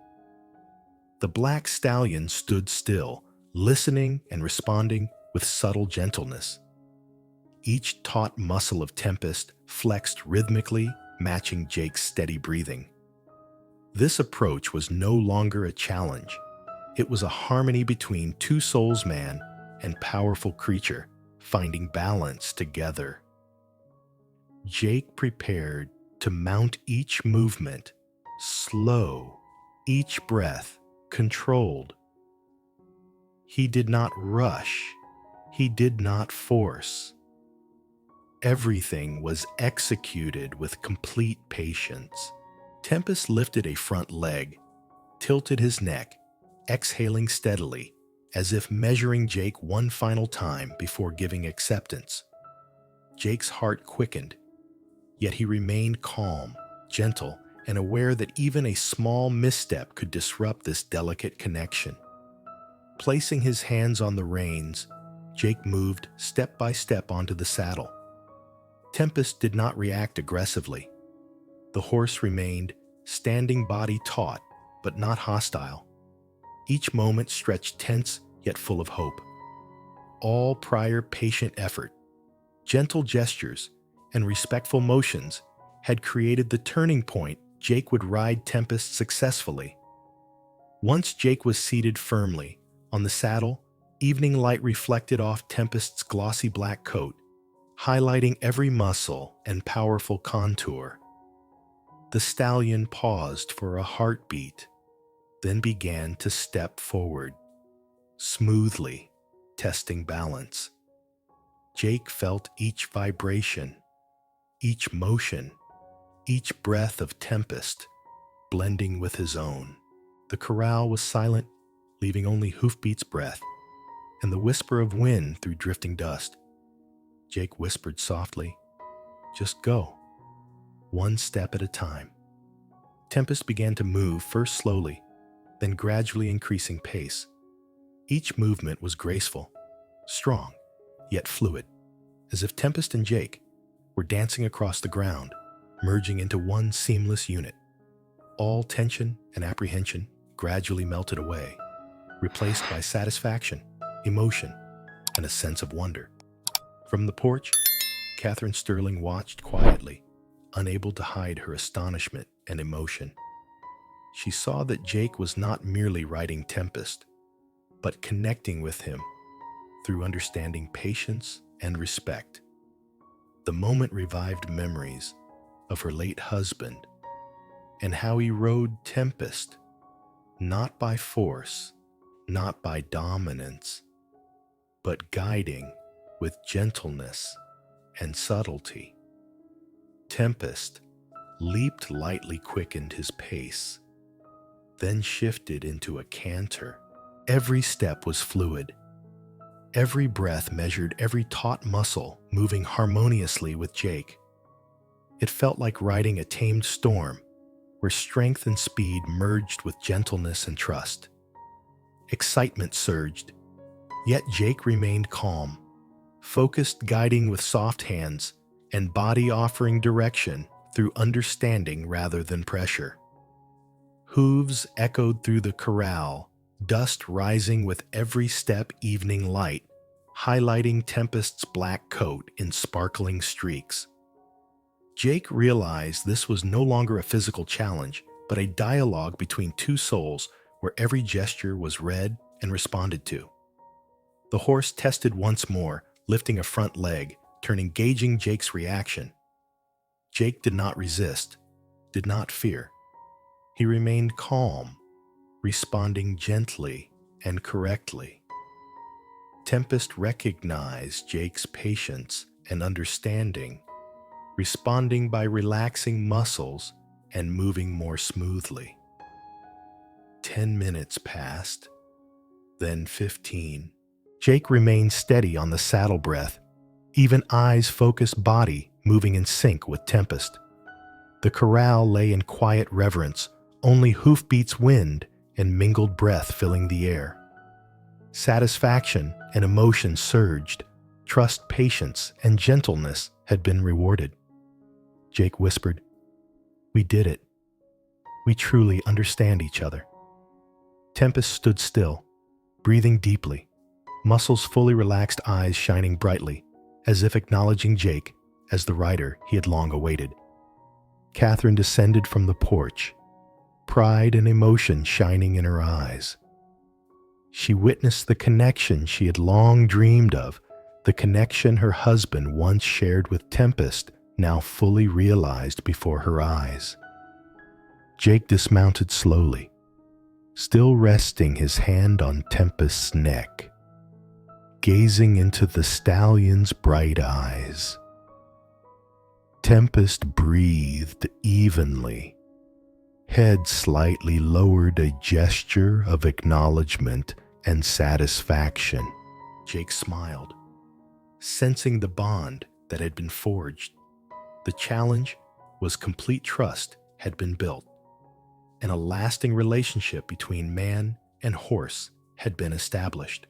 The black stallion stood still, listening and responding with subtle gentleness. Each taut muscle of Tempest flexed rhythmically, matching Jake's steady breathing. This approach was no longer a challenge. It was a harmony between two souls, man and powerful creature, finding balance together. Jake prepared to mount each movement, slow, each breath controlled. He did not rush. He did not force. Everything was executed with complete patience. Tempest lifted a front leg, tilted his neck, exhaling steadily, as if measuring Jake one final time before giving acceptance. Jake's heart quickened, yet he remained calm, gentle, and aware that even a small misstep could disrupt this delicate connection. Placing his hands on the reins, Jake moved step by step onto the saddle. Tempest did not react aggressively. The horse remained standing, body taut, but not hostile. Each moment stretched tense yet full of hope. All prior patient effort, gentle gestures, and respectful motions had created the turning point Jake would ride Tempest successfully. Once Jake was seated firmly on the saddle, evening light reflected off Tempest's glossy black coat, highlighting every muscle and powerful contour. The stallion paused for a heartbeat, then began to step forward, smoothly, testing balance. Jake felt each vibration, each motion, each breath of Tempest blending with his own. The corral was silent, leaving only hoofbeats' breath and the whisper of wind through drifting dust. Jake whispered softly, "Just go, one step at a time." Tempest began to move, first slowly, then gradually increasing pace. Each movement was graceful, strong, yet fluid, as if Tempest and Jake were dancing across the ground, merging into one seamless unit. All tension and apprehension gradually melted away, replaced by satisfaction, emotion, and a sense of wonder. From the porch, Catherine Sterling watched quietly, unable to hide her astonishment and emotion. She saw that Jake was not merely riding Tempest, but connecting with him through understanding patience and respect. The moment revived memories of her late husband and how he rode Tempest, not by force, not by dominance, but guiding with gentleness and subtlety. Tempest leaped lightly, quickened his pace, then shifted into a canter. Every step was fluid. Every breath measured every taut muscle moving harmoniously with Jake. It felt like riding a tamed storm, where strength and speed merged with gentleness and trust. Excitement surged, yet Jake remained calm, focused, guiding with soft hands and body offering direction through understanding rather than pressure. Hooves echoed through the corral, dust rising with every step, evening light, highlighting Tempest's black coat in sparkling streaks. Jake realized this was no longer a physical challenge, but a dialogue between two souls where every gesture was read and responded to. The horse tested once more, lifting a front leg, turning, gauging Jake's reaction. Jake did not resist, did not fear. He remained calm, responding gently and correctly. Tempest recognized Jake's patience and understanding, responding by relaxing muscles and moving more smoothly. 10 minutes passed, then 15. Jake remained steady on the saddle breath, even eyes-focused body moving in sync with Tempest. The corral lay in quiet reverence, only hoofbeats, wind, and mingled breath filling the air. Satisfaction and emotion surged. Trust, patience, and gentleness had been rewarded. Jake whispered, "We did it. We truly understand each other." Tempest stood still, breathing deeply, muscles fully relaxed, eyes shining brightly, as if acknowledging Jake as the rider he had long awaited. Catherine descended from the porch, pride and emotion shining in her eyes. She witnessed the connection she had long dreamed of, the connection her husband once shared with Tempest, now fully realized before her eyes. Jake dismounted slowly, still resting his hand on Tempest's neck, gazing into the stallion's bright eyes. Tempest breathed evenly, head slightly lowered, a gesture of acknowledgement and satisfaction. Jake smiled, sensing the bond that had been forged. The challenge was complete. Trust had been built, and a lasting relationship between man and horse had been established.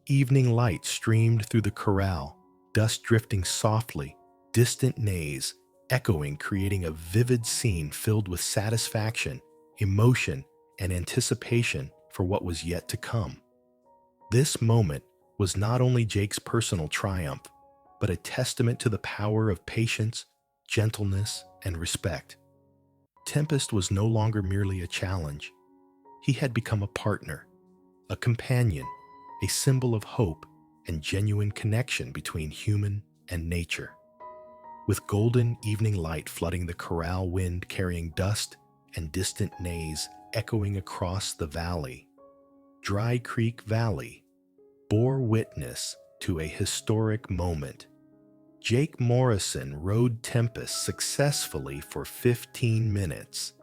Evening light streamed through the corral, dust drifting softly, distant neighs echoing, creating a vivid scene filled with satisfaction, emotion, and anticipation for what was yet to come. This moment was not only Jake's personal triumph, but a testament to the power of patience, gentleness, and respect. Tempest was no longer merely a challenge. He had become a partner, a companion, a symbol of hope and genuine connection between human and nature. With golden evening light flooding the corral, wind carrying dust, and distant neighs echoing across the valley, Dry Creek Valley bore witness to a historic moment. Jake Morrison rode Tempest successfully for 15 minutes,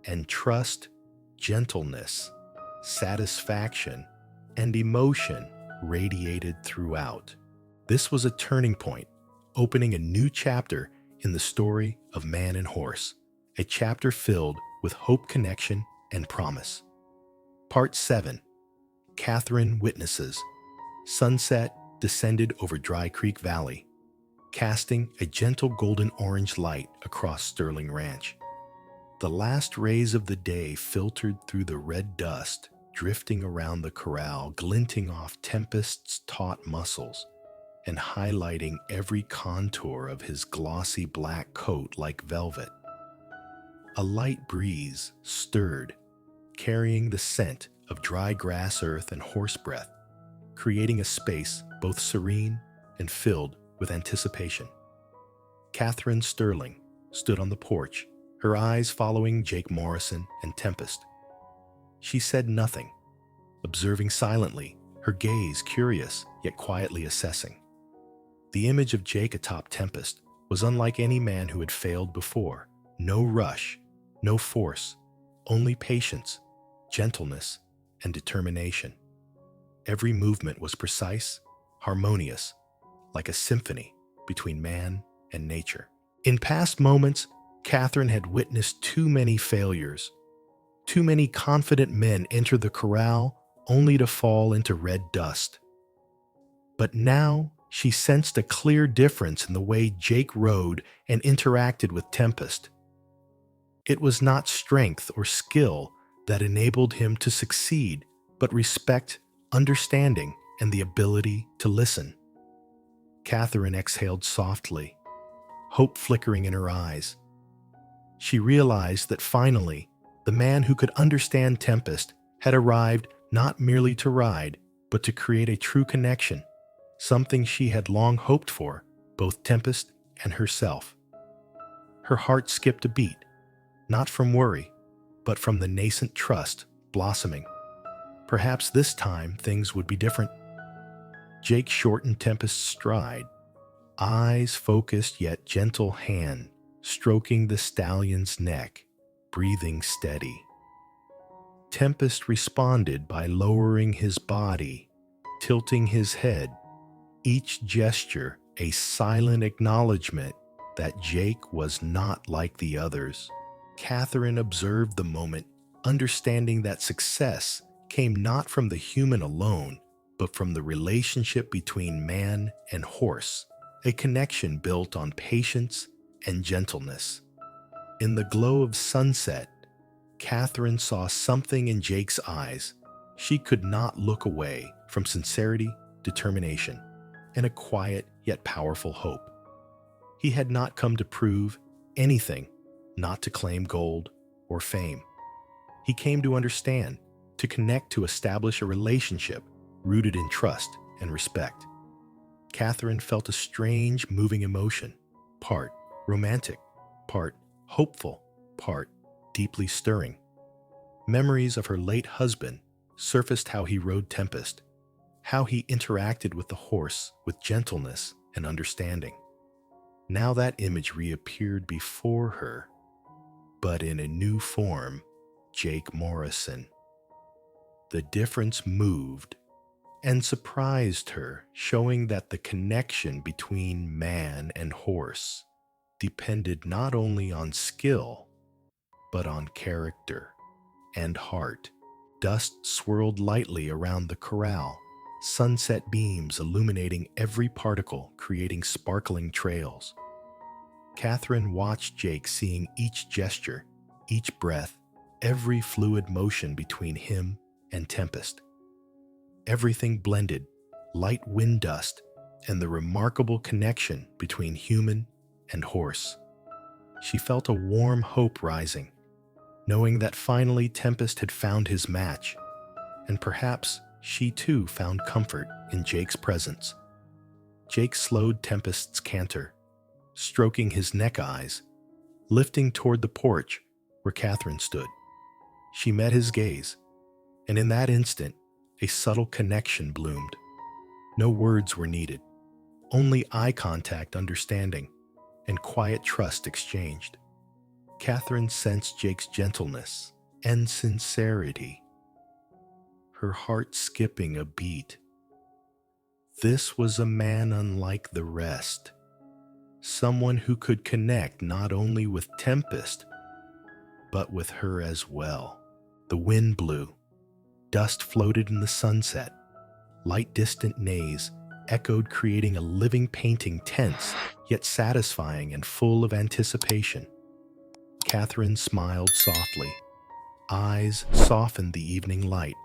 and trust, gentleness, satisfaction, and emotion radiated throughout. This was a turning point, opening a new chapter in the story of man and horse, a chapter filled with hope, connection, and promise. Part 7. Catherine witnesses. Sunset descended over Dry Creek Valley. casting a gentle golden orange light across Sterling Ranch. The last rays of the day filtered through the red dust, drifting around the corral, glinting off Tempest's taut muscles and highlighting every contour of his glossy black coat like velvet. A light breeze stirred, carrying the scent of dry grass earth and horse breath, creating a space both serene and filled with anticipation. Catherine Sterling stood on the porch, her eyes following Jake Morrison and Tempest. She said nothing, observing silently, her gaze curious yet quietly assessing. The image of Jake atop Tempest was unlike any man who had failed before. No rush, no force, only patience, gentleness, and determination. Every movement was precise, harmonious, like a symphony between man and nature. In past moments, Catherine had witnessed too many failures. Too many confident men enter the corral only to fall into red dust. But now she sensed a clear difference in the way Jake rode and interacted with Tempest. It was not strength or skill that enabled him to succeed, but respect, understanding, and the ability to listen. Catherine exhaled softly, hope flickering in her eyes. She realized that finally, the man who could understand Tempest had arrived not merely to ride, but to create a true connection, something she had long hoped for, both Tempest and herself. Her heart skipped a beat, not from worry, but from the nascent trust blossoming. Perhaps this time things would be different. Jake shortened Tempest's stride, eyes focused yet gentle hand stroking the stallion's neck, breathing steady. Tempest responded by lowering his body, tilting his head, each gesture a silent acknowledgement that Jake was not like the others. Catherine observed the moment, understanding that success came not from the human alone, but from the relationship between man and horse, a connection built on patience and gentleness. In the glow of sunset, Catherine saw something in Jake's eyes. She could not look away from sincerity, determination, and a quiet yet powerful hope. He had not come to prove anything, not to claim gold or fame. He came to understand, to connect, to establish a relationship rooted in trust and respect. Catherine felt a strange, moving emotion, part romantic, part hopeful, part deeply stirring. Memories of her late husband surfaced: how he rode Tempest, how he interacted with the horse with gentleness and understanding. Now that image reappeared before her, but in a new form: Jake Morrison. The difference moved and surprised her, showing that the connection between man and horse depended not only on skill, but on character and heart. Dust swirled lightly around the corral, sunset beams illuminating every particle, creating sparkling trails. Catherine watched Jake, seeing each gesture, each breath, every fluid motion between him and Tempest. Everything blended, light wind dust, and the remarkable connection between human and horse. She felt a warm hope rising, knowing that finally Tempest had found his match, and perhaps she too found comfort in Jake's presence. Jake slowed Tempest's canter, stroking his neck eyes, lifting toward the porch where Catherine stood. She met his gaze, and in that instant, a subtle connection bloomed. No words were needed, only eye contact, understanding, and quiet trust exchanged. Catherine sensed Jake's gentleness and sincerity, her heart skipping a beat. This was a man unlike the rest, someone who could connect not only with Tempest, but with her as well. The wind blew, dust floated in the sunset, light distant neighs echoed, creating a living painting, tense yet satisfying and full of anticipation. Catherine smiled softly. Eyes softened the evening light,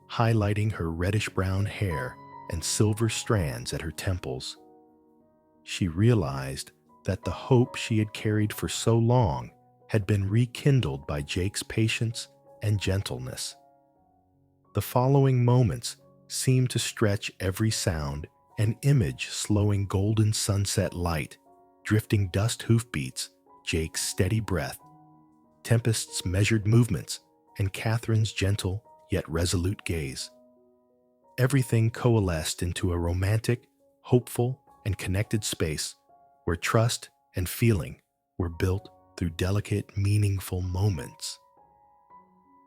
highlighting her reddish-brown hair and silver strands at her temples. She realized that the hope she had carried for so long had been rekindled by Jake's patience and gentleness. The following moments seemed to stretch every sound and image, slowing golden sunset light, drifting dust hoofbeats, Jake's steady breath, Tempest's measured movements, and Catherine's gentle yet resolute gaze. Everything coalesced into a romantic, hopeful, and connected space where trust and feeling were built through delicate, meaningful moments.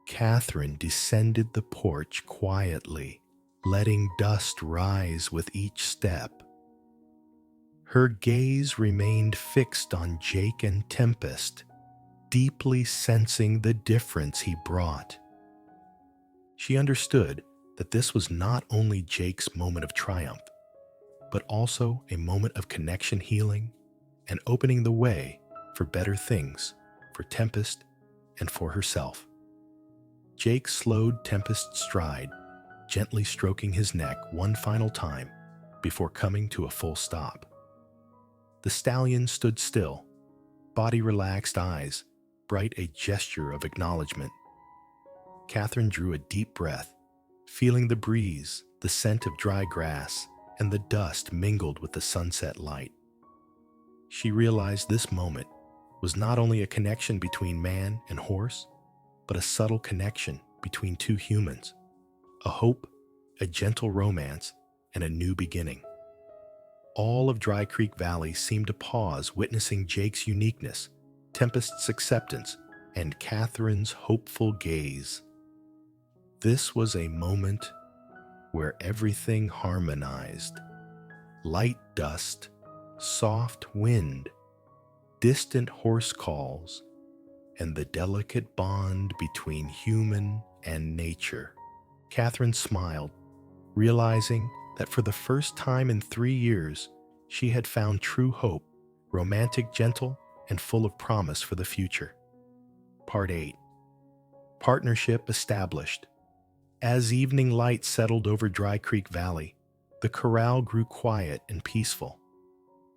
Catherine descended the porch quietly, letting dust rise with each step. Her gaze remained fixed on Jake and Tempest, deeply sensing the difference he brought. She understood that this was not only Jake's moment of triumph, but also a moment of connection, healing, and opening the way for better things for Tempest and for herself. Jake slowed Tempest's stride, gently stroking his neck one final time before coming to a full stop. The stallion stood still, body relaxed, eyes bright, a gesture of acknowledgement. Catherine drew a deep breath, feeling the breeze, the scent of dry grass, and the dust mingled with the sunset light. She realized this moment was not only a connection between man and horse, but a subtle connection between two humans, a hope, a gentle romance, and a new beginning. All of Dry Creek Valley seemed to pause, witnessing Jake's uniqueness, Tempest's acceptance, and Catherine's hopeful gaze. This was a moment where everything harmonized. Light dust, soft wind, distant horse calls, and the delicate bond between human and nature. Catherine smiled, realizing that for the first time in 3 years, she had found true hope, romantic, gentle, and full of promise for the future. Part 8. Partnership established. As evening light settled over Dry Creek Valley, the corral grew quiet and peaceful.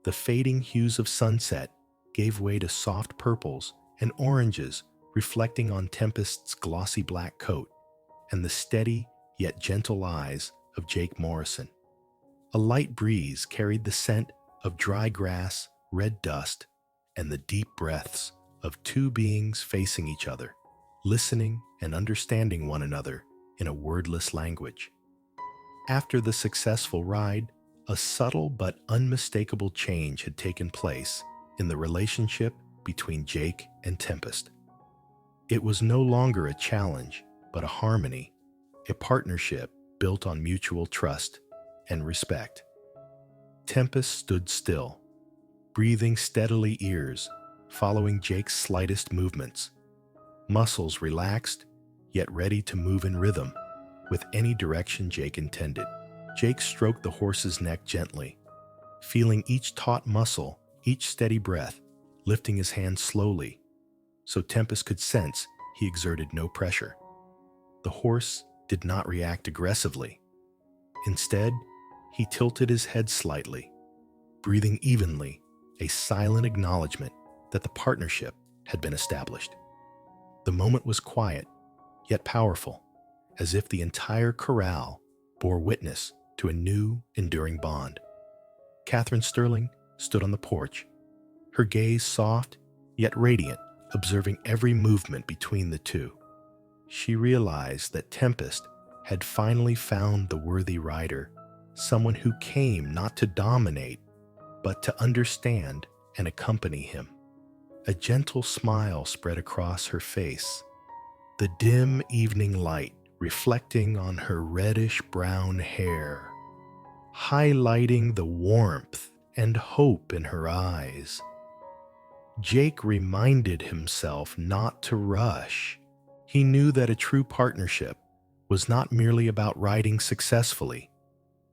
The fading hues of sunset gave way to soft purples and oranges, reflecting on Tempest's glossy black coat and the steady yet gentle eyes of Jake Morrison. A light breeze carried the scent of dry grass, red dust, and the deep breaths of two beings facing each other, listening and understanding one another in a wordless language. After the successful ride, a subtle but unmistakable change had taken place in the relationship between Jake and Tempest. It was no longer a challenge, but a harmony, a partnership built on mutual trust and respect. Tempest stood still, breathing steadily, ears following Jake's slightest movements, muscles relaxed yet ready to move in rhythm with any direction Jake intended. Jake stroked the horse's neck gently, feeling each taut muscle, each steady breath, lifting his hand slowly so Tempest could sense he exerted no pressure. The horse did not react aggressively. Instead, he tilted his head slightly, breathing evenly, a silent acknowledgement that the partnership had been established. The moment was quiet, yet powerful, as if the entire corral bore witness to a new, enduring bond. Catherine Sterling stood on the porch, her gaze soft yet radiant, observing every movement between the two. She realized that Tempest had finally found the worthy rider, someone who came not to dominate, but to understand and accompany him. A gentle smile spread across her face, the dim evening light reflecting on her reddish-brown hair, highlighting the warmth and hope in her eyes. Jake reminded himself not to rush. He knew that a true partnership was not merely about riding successfully,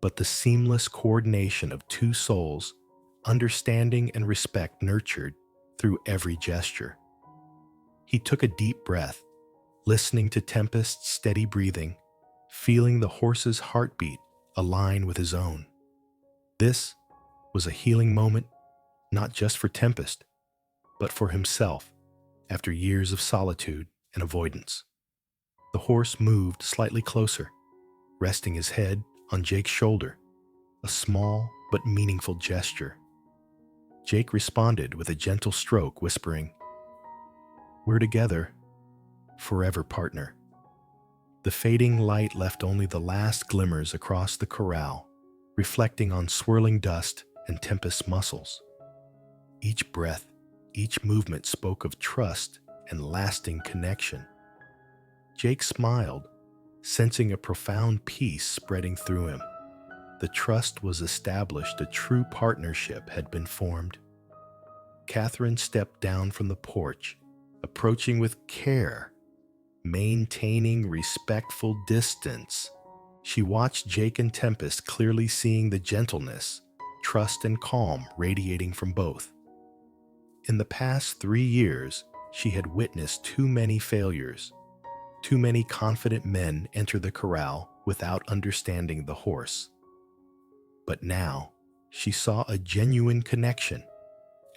but the seamless coordination of two souls, understanding and respect nurtured through every gesture. He took a deep breath, listening to Tempest's steady breathing, feeling the horse's heartbeat align with his own. This was a healing moment, not just for Tempest, but for himself after years of solitude and avoidance. The horse moved slightly closer, resting his head on Jake's shoulder, a small but meaningful gesture. Jake responded with a gentle stroke, whispering, "We're together, forever, partner." The fading light left only the last glimmers across the corral, reflecting on swirling dust and Tempest's muscles. Each breath, each movement spoke of trust and lasting connection. Jake smiled, sensing a profound peace spreading through him. The trust was established, a true partnership had been formed. Catherine stepped down from the porch, approaching with care, maintaining respectful distance. She watched Jake and Tempest, clearly seeing the gentleness, trust, and calm radiating from both. In the past 3 years, she had witnessed too many failures. Too many confident men enter the corral without understanding the horse. But now, she saw a genuine connection,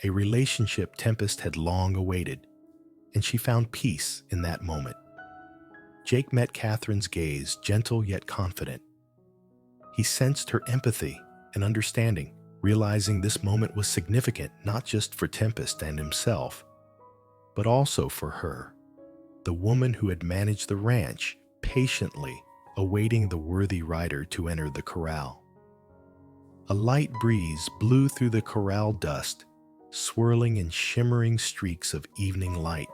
a relationship Tempest had long awaited, and she found peace in that moment. Jake met Catherine's gaze, gentle yet confident. He sensed her empathy and understanding, realizing this moment was significant not just for Tempest and himself, but also for her, the woman who had managed the ranch, patiently awaiting the worthy rider to enter the corral. A light breeze blew through the corral dust, swirling in shimmering streaks of evening light.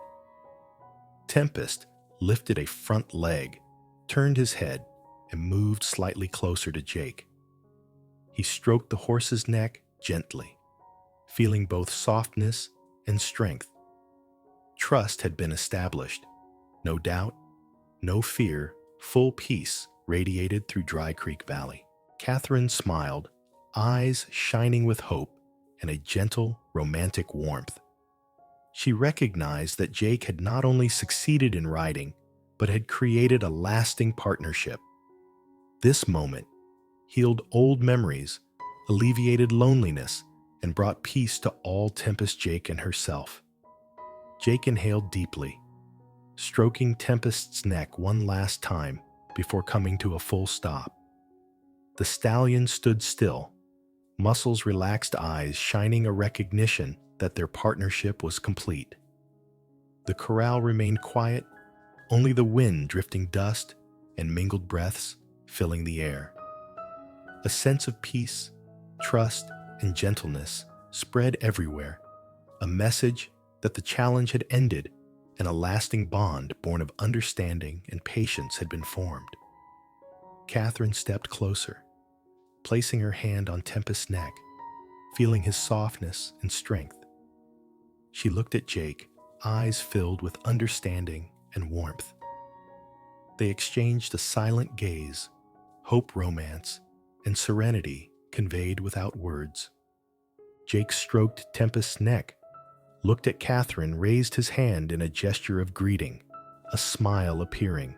Tempest lifted a front leg, turned his head, and moved slightly closer to Jake. He stroked the horse's neck gently, feeling both softness and strength. Trust had been established. No doubt, no fear, full peace radiated through Dry Creek Valley. Catherine smiled, eyes shining with hope and a gentle, romantic warmth. She recognized that Jake had not only succeeded in riding, but had created a lasting partnership. This moment healed old memories, alleviated loneliness, and brought peace to all Tempest, Jake, and herself. Jake inhaled deeply, stroking Tempest's neck one last time before coming to a full stop. The stallion stood still, muscles relaxed, eyes shining a recognition that their partnership was complete. The corral remained quiet, only the wind drifting dust and mingled breaths filling the air. A sense of peace, trust, and gentleness spread everywhere, a message that the challenge had ended and a lasting bond born of understanding and patience had been formed. Catherine stepped closer, placing her hand on Tempest's neck, feeling his softness and strength. She looked at Jake, eyes filled with understanding and warmth. They exchanged a silent gaze, hope, romance, and serenity conveyed without words. Jake stroked Tempest's neck, looked at Catherine, raised his hand in a gesture of greeting, a smile appearing,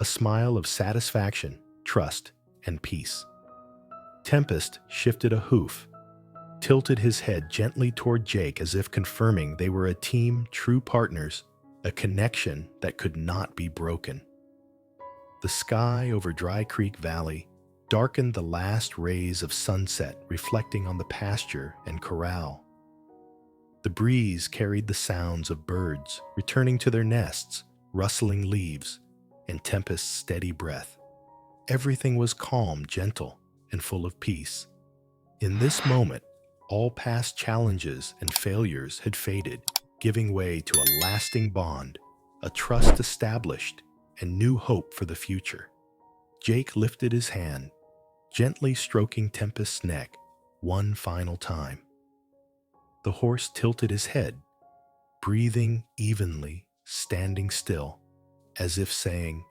a smile of satisfaction, trust, and peace. Tempest shifted a hoof, tilted his head gently toward Jake as if confirming they were a team, true partners, a connection that could not be broken. The sky over Dry Creek Valley darkened the last rays of sunset reflecting on the pasture and corral. The breeze carried the sounds of birds returning to their nests, rustling leaves, and Tempest's steady breath. Everything was calm, gentle, and full of peace. In this moment, all past challenges and failures had faded, giving way to a lasting bond, a trust established, and new hope for the future. Jake lifted his hand, gently stroking Tempest's neck one final time. The horse tilted his head, breathing evenly, standing still, as if saying,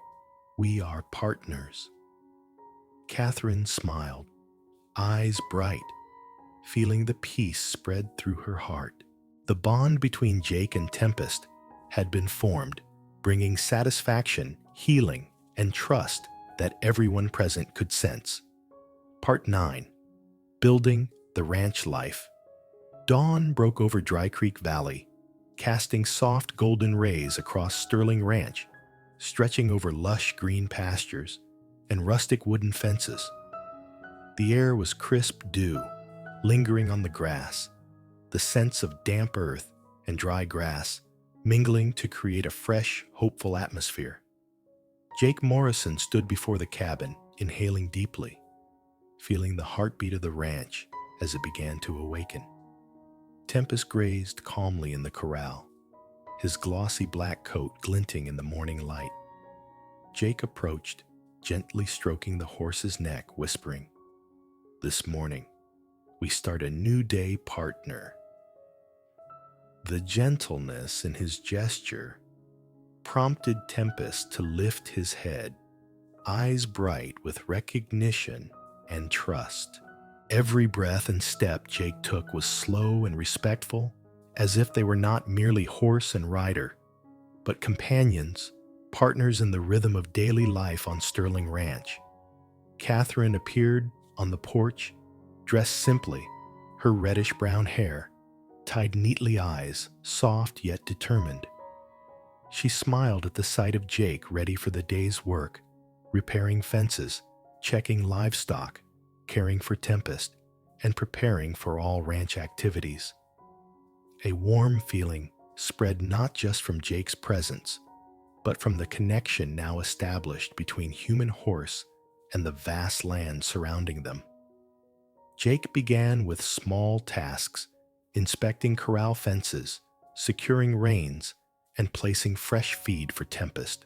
"We are partners." Catherine smiled, eyes bright, feeling the peace spread through her heart. The bond between Jake and Tempest had been formed, bringing satisfaction, healing, and trust that everyone present could sense. Part 9. Building the Ranch Life. Dawn broke over Dry Creek Valley, casting soft golden rays across Sterling Ranch, stretching over lush green pastures and rustic wooden fences. The air was crisp dew, lingering on the grass, the scents of damp earth and dry grass mingling to create a fresh, hopeful atmosphere. Jake Morrison stood before the cabin, inhaling deeply, feeling the heartbeat of the ranch as it began to awaken. Tempest grazed calmly in the corral, his glossy black coat glinting in the morning light. Jake approached, gently stroking the horse's neck, whispering, "This morning, we start a new day, partner." The gentleness in his gesture prompted Tempest to lift his head, eyes bright with recognition and trust. Every breath and step Jake took was slow and respectful, as if they were not merely horse and rider, but companions, partners in the rhythm of daily life on Sterling Ranch. Catherine appeared on the porch, dressed simply, her reddish-brown hair tied neatly, eyes soft yet determined. She smiled at the sight of Jake, ready for the day's work, repairing fences, checking livestock, caring for Tempest, and preparing for all ranch activities. A warm feeling spread not just from Jake's presence, but from the connection now established between human horse and the vast land surrounding them. Jake began with small tasks, inspecting corral fences, securing reins, and placing fresh feed for Tempest.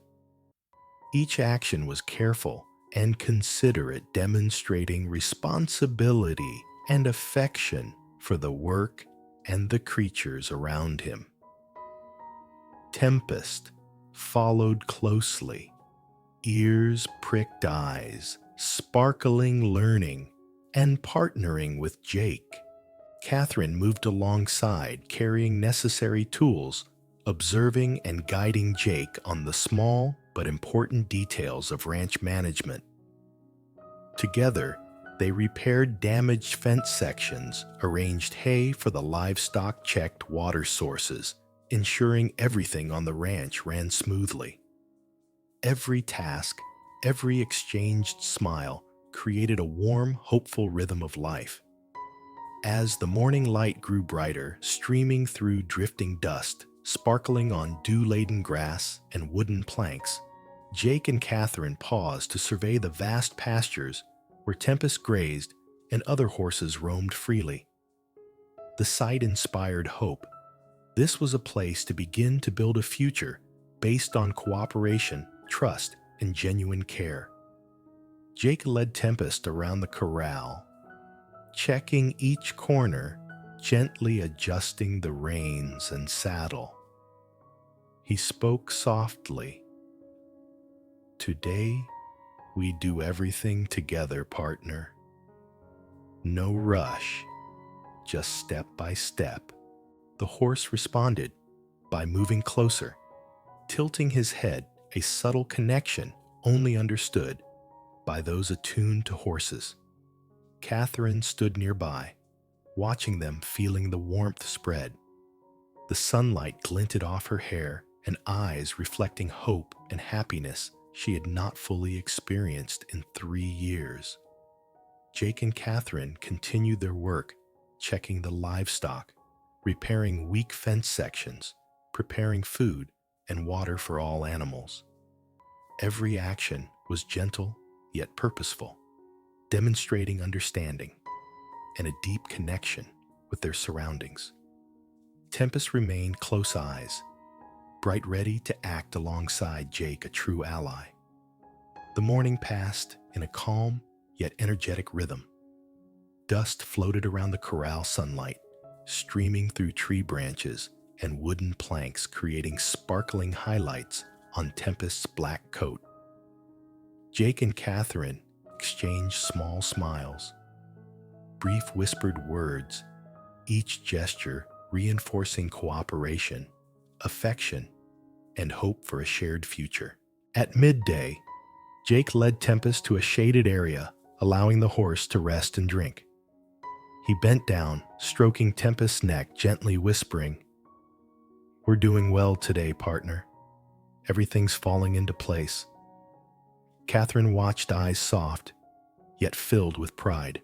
Each action was careful and considerate, demonstrating responsibility and affection for the work and the creatures around him. Tempest followed closely, ears pricked, eyes sparkling, learning and partnering with Jake. Catherine moved alongside, carrying necessary tools, observing and guiding Jake on the small but important details of ranch management. Together, they repaired damaged fence sections, arranged hay for the livestock, checked water sources, ensuring everything on the ranch ran smoothly. Every task, every exchanged smile created a warm, hopeful rhythm of life. As the morning light grew brighter, streaming through drifting dust, sparkling on dew-laden grass and wooden planks, Jake and Catherine paused to survey the vast pastures where Tempest grazed and other horses roamed freely. The sight inspired hope. This was a place to begin to build a future based on cooperation, trust, and genuine care. Jake led Tempest around the corral, checking each corner, gently adjusting the reins and saddle. He spoke softly. "Today, we do everything together, partner. No rush, just step by step." The horse responded by moving closer, tilting his head, a subtle connection only understood by those attuned to horses. Catherine stood nearby, watching them, feeling the warmth spread. The sunlight glinted off her hair and eyes, reflecting hope and happiness she had not fully experienced in 3 years. Jake and Catherine continued their work, checking the livestock, repairing weak fence sections, preparing food and water for all animals. Every action was gentle yet purposeful, demonstrating understanding and a deep connection with their surroundings. Tempest remained close eyes, bright, ready to act alongside Jake, a true ally. The morning passed in a calm yet energetic rhythm. Dust floated around the corral, sunlight streaming through tree branches and wooden planks, creating sparkling highlights on Tempest's black coat. Jake and Catherine exchanged exchanged small smiles, brief whispered words, each gesture reinforcing cooperation, affection, and hope for a shared future. At midday, Jake led Tempest to a shaded area, allowing the horse to rest and drink. He bent down, stroking Tempest's neck, gently whispering, "We're doing well today, partner. Everything's falling into place." Catherine watched, eyes soft, yet filled with pride.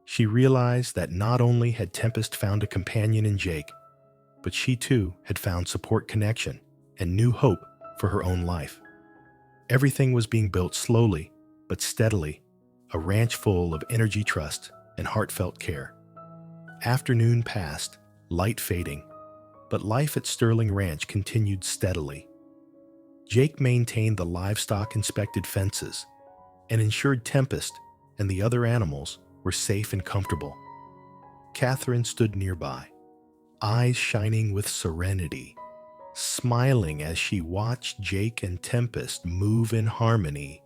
She realized that not only had Tempest found a companion in Jake, but she too had found support, connection, and new hope for her own life. Everything was being built slowly but steadily, a ranch full of energy, trust, and heartfelt care. Afternoon passed, light fading, but life at Sterling Ranch continued steadily. Jake maintained the livestock, inspected fences, and ensured Tempest and the other animals were safe and comfortable. Catherine stood nearby, eyes shining with serenity, smiling as she watched Jake and Tempest move in harmony,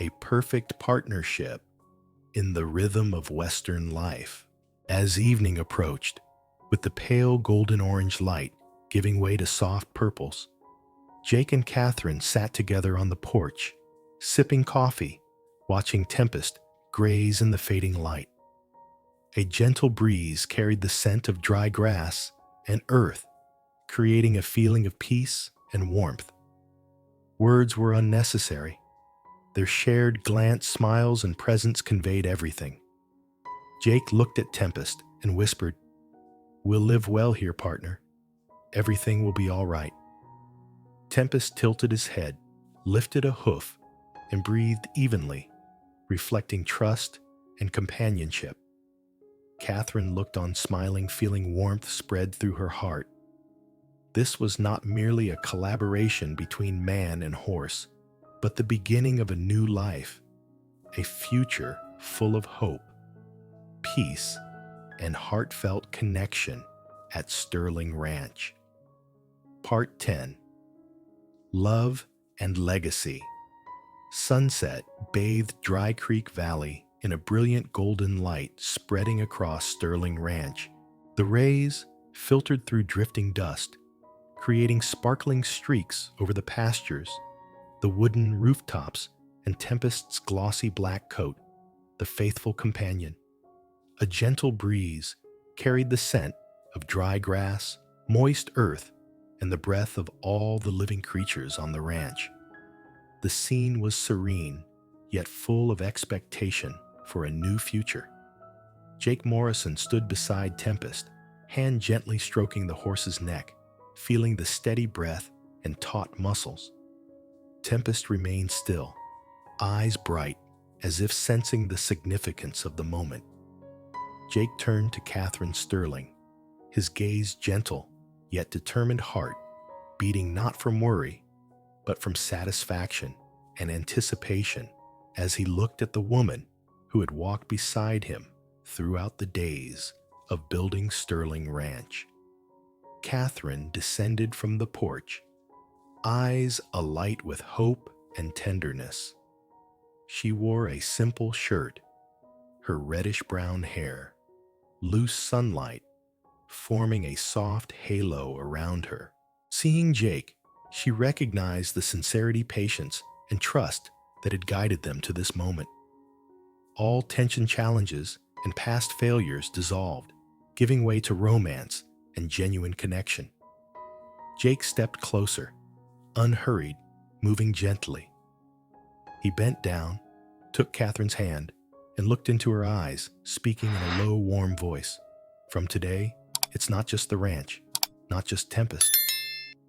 a perfect partnership in the rhythm of Western life. As evening approached, with the pale golden-orange light giving way to soft purples, Jake and Catherine sat together on the porch, sipping coffee, watching Tempest graze in the fading light. A gentle breeze carried the scent of dry grass and earth, creating a feeling of peace and warmth. Words were unnecessary. Their shared glance, smiles, and presence conveyed everything. Jake looked at Tempest and whispered, "We'll live well here, partner. Everything will be all right." Tempest tilted his head, lifted a hoof, and breathed evenly, reflecting trust and companionship. Catherine looked on, smiling, feeling warmth spread through her heart. This was not merely a collaboration between man and horse, but the beginning of a new life, a future full of hope, peace, and heartfelt connection at Sterling Ranch. Part 10. Love and Legacy. Sunset bathed Dry Creek Valley in a brilliant golden light spreading across Sterling Ranch. The rays filtered through drifting dust, creating sparkling streaks over the pastures, the wooden rooftops, and Tempest's glossy black coat, the faithful companion. A gentle breeze carried the scent of dry grass, moist earth, and the breath of all the living creatures on the ranch. The scene was serene, yet full of expectation for a new future. Jake Morrison stood beside Tempest, hand gently stroking the horse's neck, feeling the steady breath and taut muscles. Tempest remained still, eyes bright, as if sensing the significance of the moment. Jake turned to Catherine Sterling, his gaze gentle, yet determined heart, beating not from worry, but from satisfaction and anticipation as he looked at the woman who had walked beside him throughout the days of building Sterling Ranch. Catherine descended from the porch, eyes alight with hope and tenderness. She wore a simple shirt, her reddish-brown hair, loose sunlight, forming a soft halo around her. Seeing Jake, she recognized the sincerity, patience, and trust that had guided them to this moment. All tension, challenges, and past failures dissolved, giving way to romance and genuine connection. Jake stepped closer, unhurried, moving gently. He bent down, took Catherine's hand, and looked into her eyes, speaking in a low, warm voice. "From today, it's not just the ranch, not just Tempest,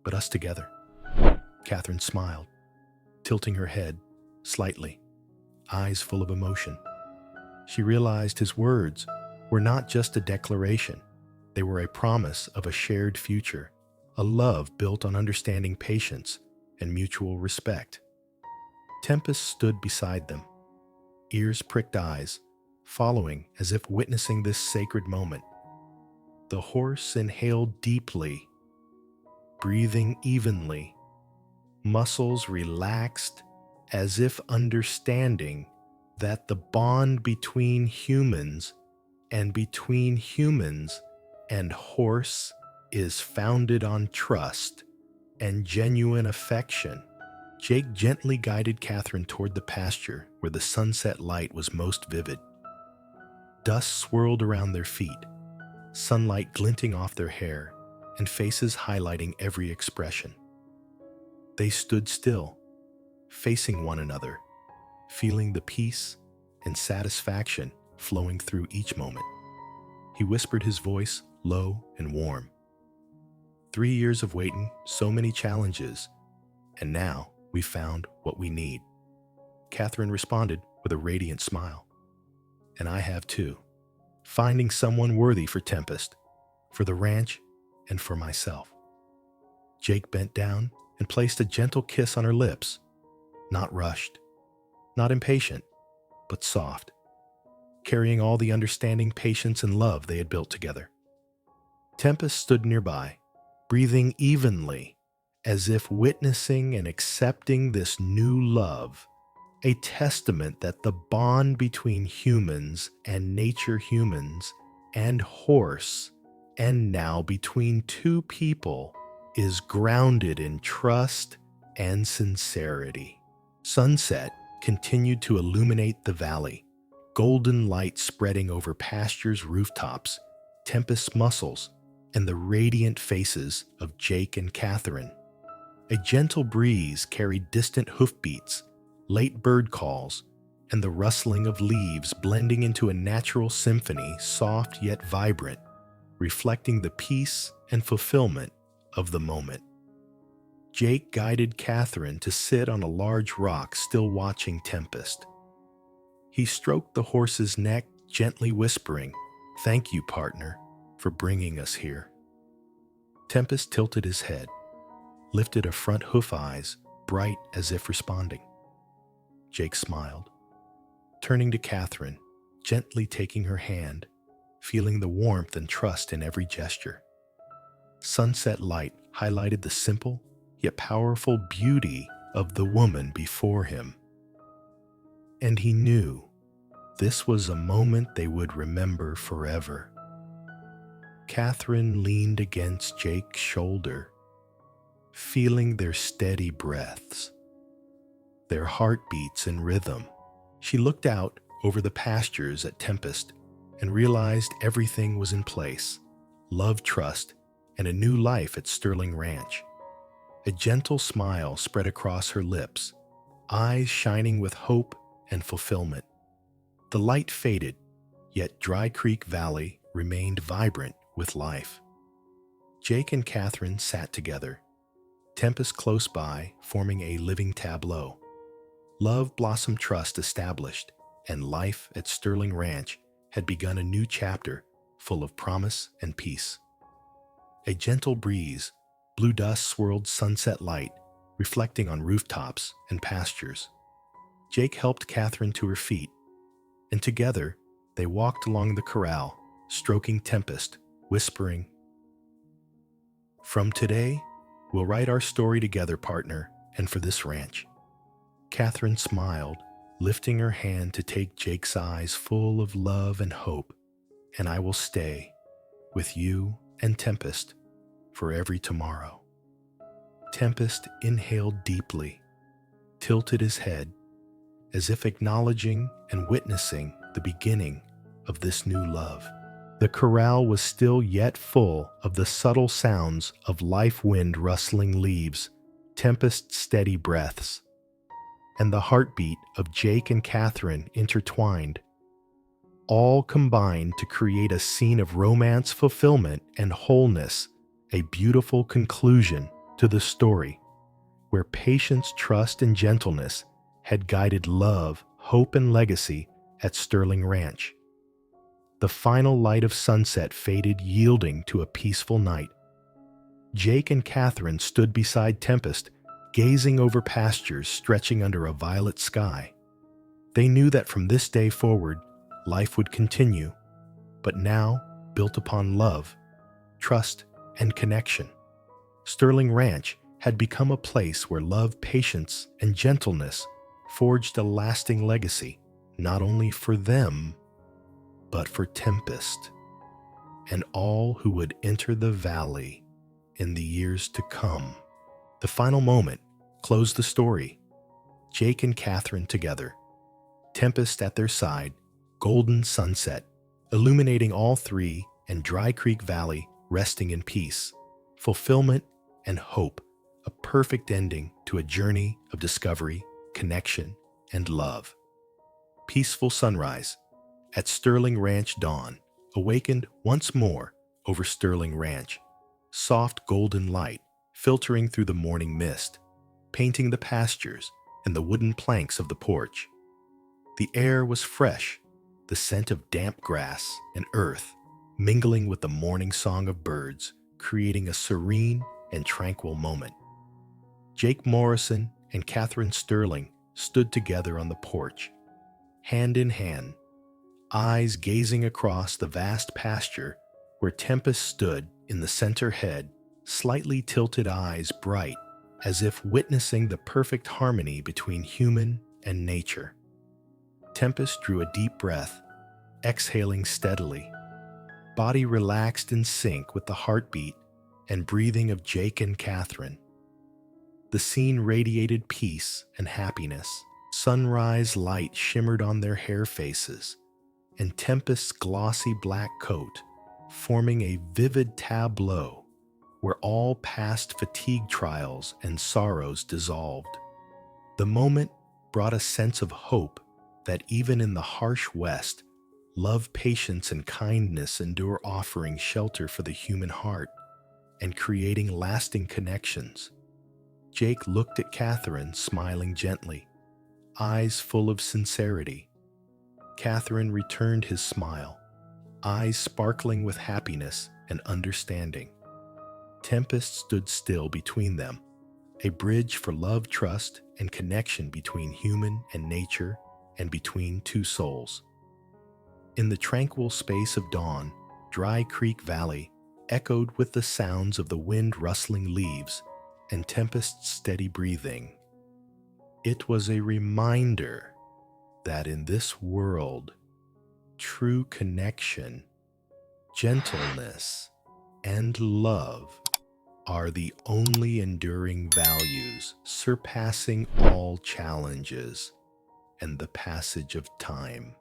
but us together." Catherine smiled, tilting her head slightly, eyes full of emotion. She realized his words were not just a declaration. They were a promise of a shared future, a love built on understanding, patience, and mutual respect. Tempest stood beside them, ears pricked, eyes following as if witnessing this sacred moment. The horse inhaled deeply, breathing evenly, muscles relaxed as if understanding that the bond between humans and horse is founded on trust and genuine affection. Jake gently guided Catherine toward the pasture where the sunset light was most vivid. Dust swirled around their feet, sunlight glinting off their hair, and faces highlighting every expression. They stood still, facing one another, feeling the peace and satisfaction flowing through each moment. He whispered, his voice low and warm. 3 years of waiting, so many challenges, and now we found what we need. Catherine responded with a radiant smile. And I have too. Finding someone worthy for Tempest, for the ranch, and for myself. Jake bent down and placed a gentle kiss on her lips, not rushed, not impatient, but soft, carrying all the understanding, patience, and love they had built together. Tempest stood nearby, breathing evenly, as if witnessing and accepting this new love, a testament that the bond between humans and nature, humans and horse, and now between two people, is grounded in trust and sincerity. Sunset continued to illuminate the valley, golden light spreading over pastures, rooftops, Tempest's muscles, and the radiant faces of Jake and Catherine. A gentle breeze carried distant hoofbeats, late bird calls, and the rustling of leaves blending into a natural symphony, soft yet vibrant, reflecting the peace and fulfillment of the moment. Jake guided Catherine to sit on a large rock, still watching Tempest. He stroked the horse's neck, gently whispering, "Thank you, partner, for bringing us here." Tempest tilted his head, lifted a front hoof eyes, bright as if responding. Jake smiled, turning to Catherine, gently taking her hand, feeling the warmth and trust in every gesture. Sunset light highlighted the simple yet powerful beauty of the woman before him. And he knew this was a moment they would remember forever. Catherine leaned against Jake's shoulder, feeling their steady breaths, their heartbeats in rhythm. She looked out over the pastures at Tempest and realized everything was in place: love, trust, and a new life at Sterling Ranch. A gentle smile spread across her lips, eyes shining with hope and fulfillment. The light faded, yet Dry Creek Valley remained vibrant with life. Jake and Catherine sat together, Tempest close by, forming a living tableau. Love blossomed, trust established, and life at Sterling Ranch had begun a new chapter full of promise and peace. A gentle breeze, blue dust swirled sunset light, reflecting on rooftops and pastures. Jake helped Catherine to her feet, and together they walked along the corral, stroking Tempest, whispering, "From today, we'll write our story together, partner, and for this ranch." Catherine smiled, lifting her hand to take Jake's eyes full of love and hope. "And I will stay with you and Tempest for every tomorrow." Tempest inhaled deeply, tilted his head, as if acknowledging and witnessing the beginning of this new love. The corral was still yet full of the subtle sounds of life, wind rustling leaves, Tempest's steady breaths, and the heartbeat of Jake and Catherine intertwined, all combined to create a scene of romance, fulfillment, and wholeness, a beautiful conclusion to the story, where patience, trust, and gentleness had guided love, hope, and legacy at Sterling Ranch. The final light of sunset faded, yielding to a peaceful night. Jake and Catherine stood beside Tempest, gazing over pastures stretching under a violet sky. They knew that from this day forward, life would continue, but now built upon love, trust, and connection. Sterling Ranch had become a place where love, patience, and gentleness forged a lasting legacy, not only for them, but for Tempest and all who would enter the valley in the years to come. The final moment closed the story. Jake and Catherine together, Tempest at their side, golden sunset, illuminating all three, and Dry Creek Valley resting in peace, fulfillment, and hope, a perfect ending to a journey of discovery, connection, and love. Peaceful sunrise at Sterling Ranch dawn awakened once more over Sterling Ranch, soft golden light filtering through the morning mist, painting the pastures and the wooden planks of the porch. The air was fresh, the scent of damp grass and earth mingling with the morning song of birds, creating a serene and tranquil moment. Jake Morrison and Catherine Sterling stood together on the porch, hand in hand, eyes gazing across the vast pasture where Tempest stood in the center head, slightly tilted eyes bright, as if witnessing the perfect harmony between human and nature. Tempest drew a deep breath, exhaling steadily, body relaxed in sync with the heartbeat and breathing of Jake and Catherine. The scene radiated peace and happiness. Sunrise light shimmered on their hair faces, and Tempest's glossy black coat, forming a vivid tableau where all past fatigue trials and sorrows dissolved. The moment brought a sense of hope that even in the harsh West, love, patience, and kindness endure, offering shelter for the human heart and creating lasting connections. Jake looked at Catherine, smiling gently, eyes full of sincerity. Catherine returned his smile, eyes sparkling with happiness and understanding. Tempest stood still between them, a bridge for love, trust, and connection between human and nature and between two souls. In the tranquil space of dawn, Dry Creek Valley echoed with the sounds of the wind rustling leaves and Tempest's steady breathing. It was a reminder that in this world, true connection, gentleness, and love are the only enduring values, surpassing all challenges and the passage of time.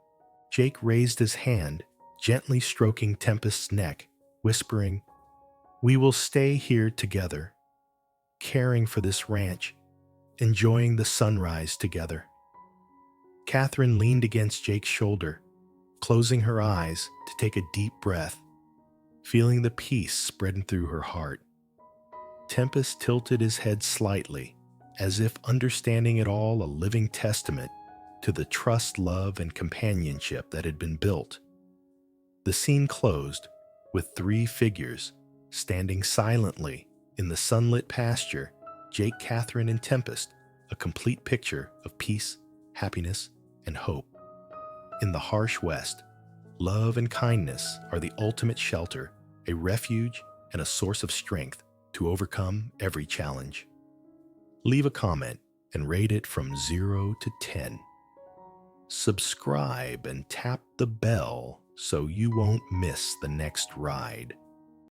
Jake raised his hand, gently stroking Tempest's neck, whispering, "We will stay here together, caring for this ranch, enjoying the sunrise together." Catherine leaned against Jake's shoulder, closing her eyes to take a deep breath, feeling the peace spreading through her heart. Tempest tilted his head slightly, as if understanding it all, a living testament to the trust, love, and companionship that had been built. The scene closed with three figures standing silently in the sunlit pasture, Jake, Catherine, and Tempest, a complete picture of peace, happiness, and hope. In the harsh West, love and kindness are the ultimate shelter, a refuge, and a source of strength to overcome every challenge. Leave a comment and rate it from 0 to 10. Subscribe and tap the bell so you won't miss the next ride.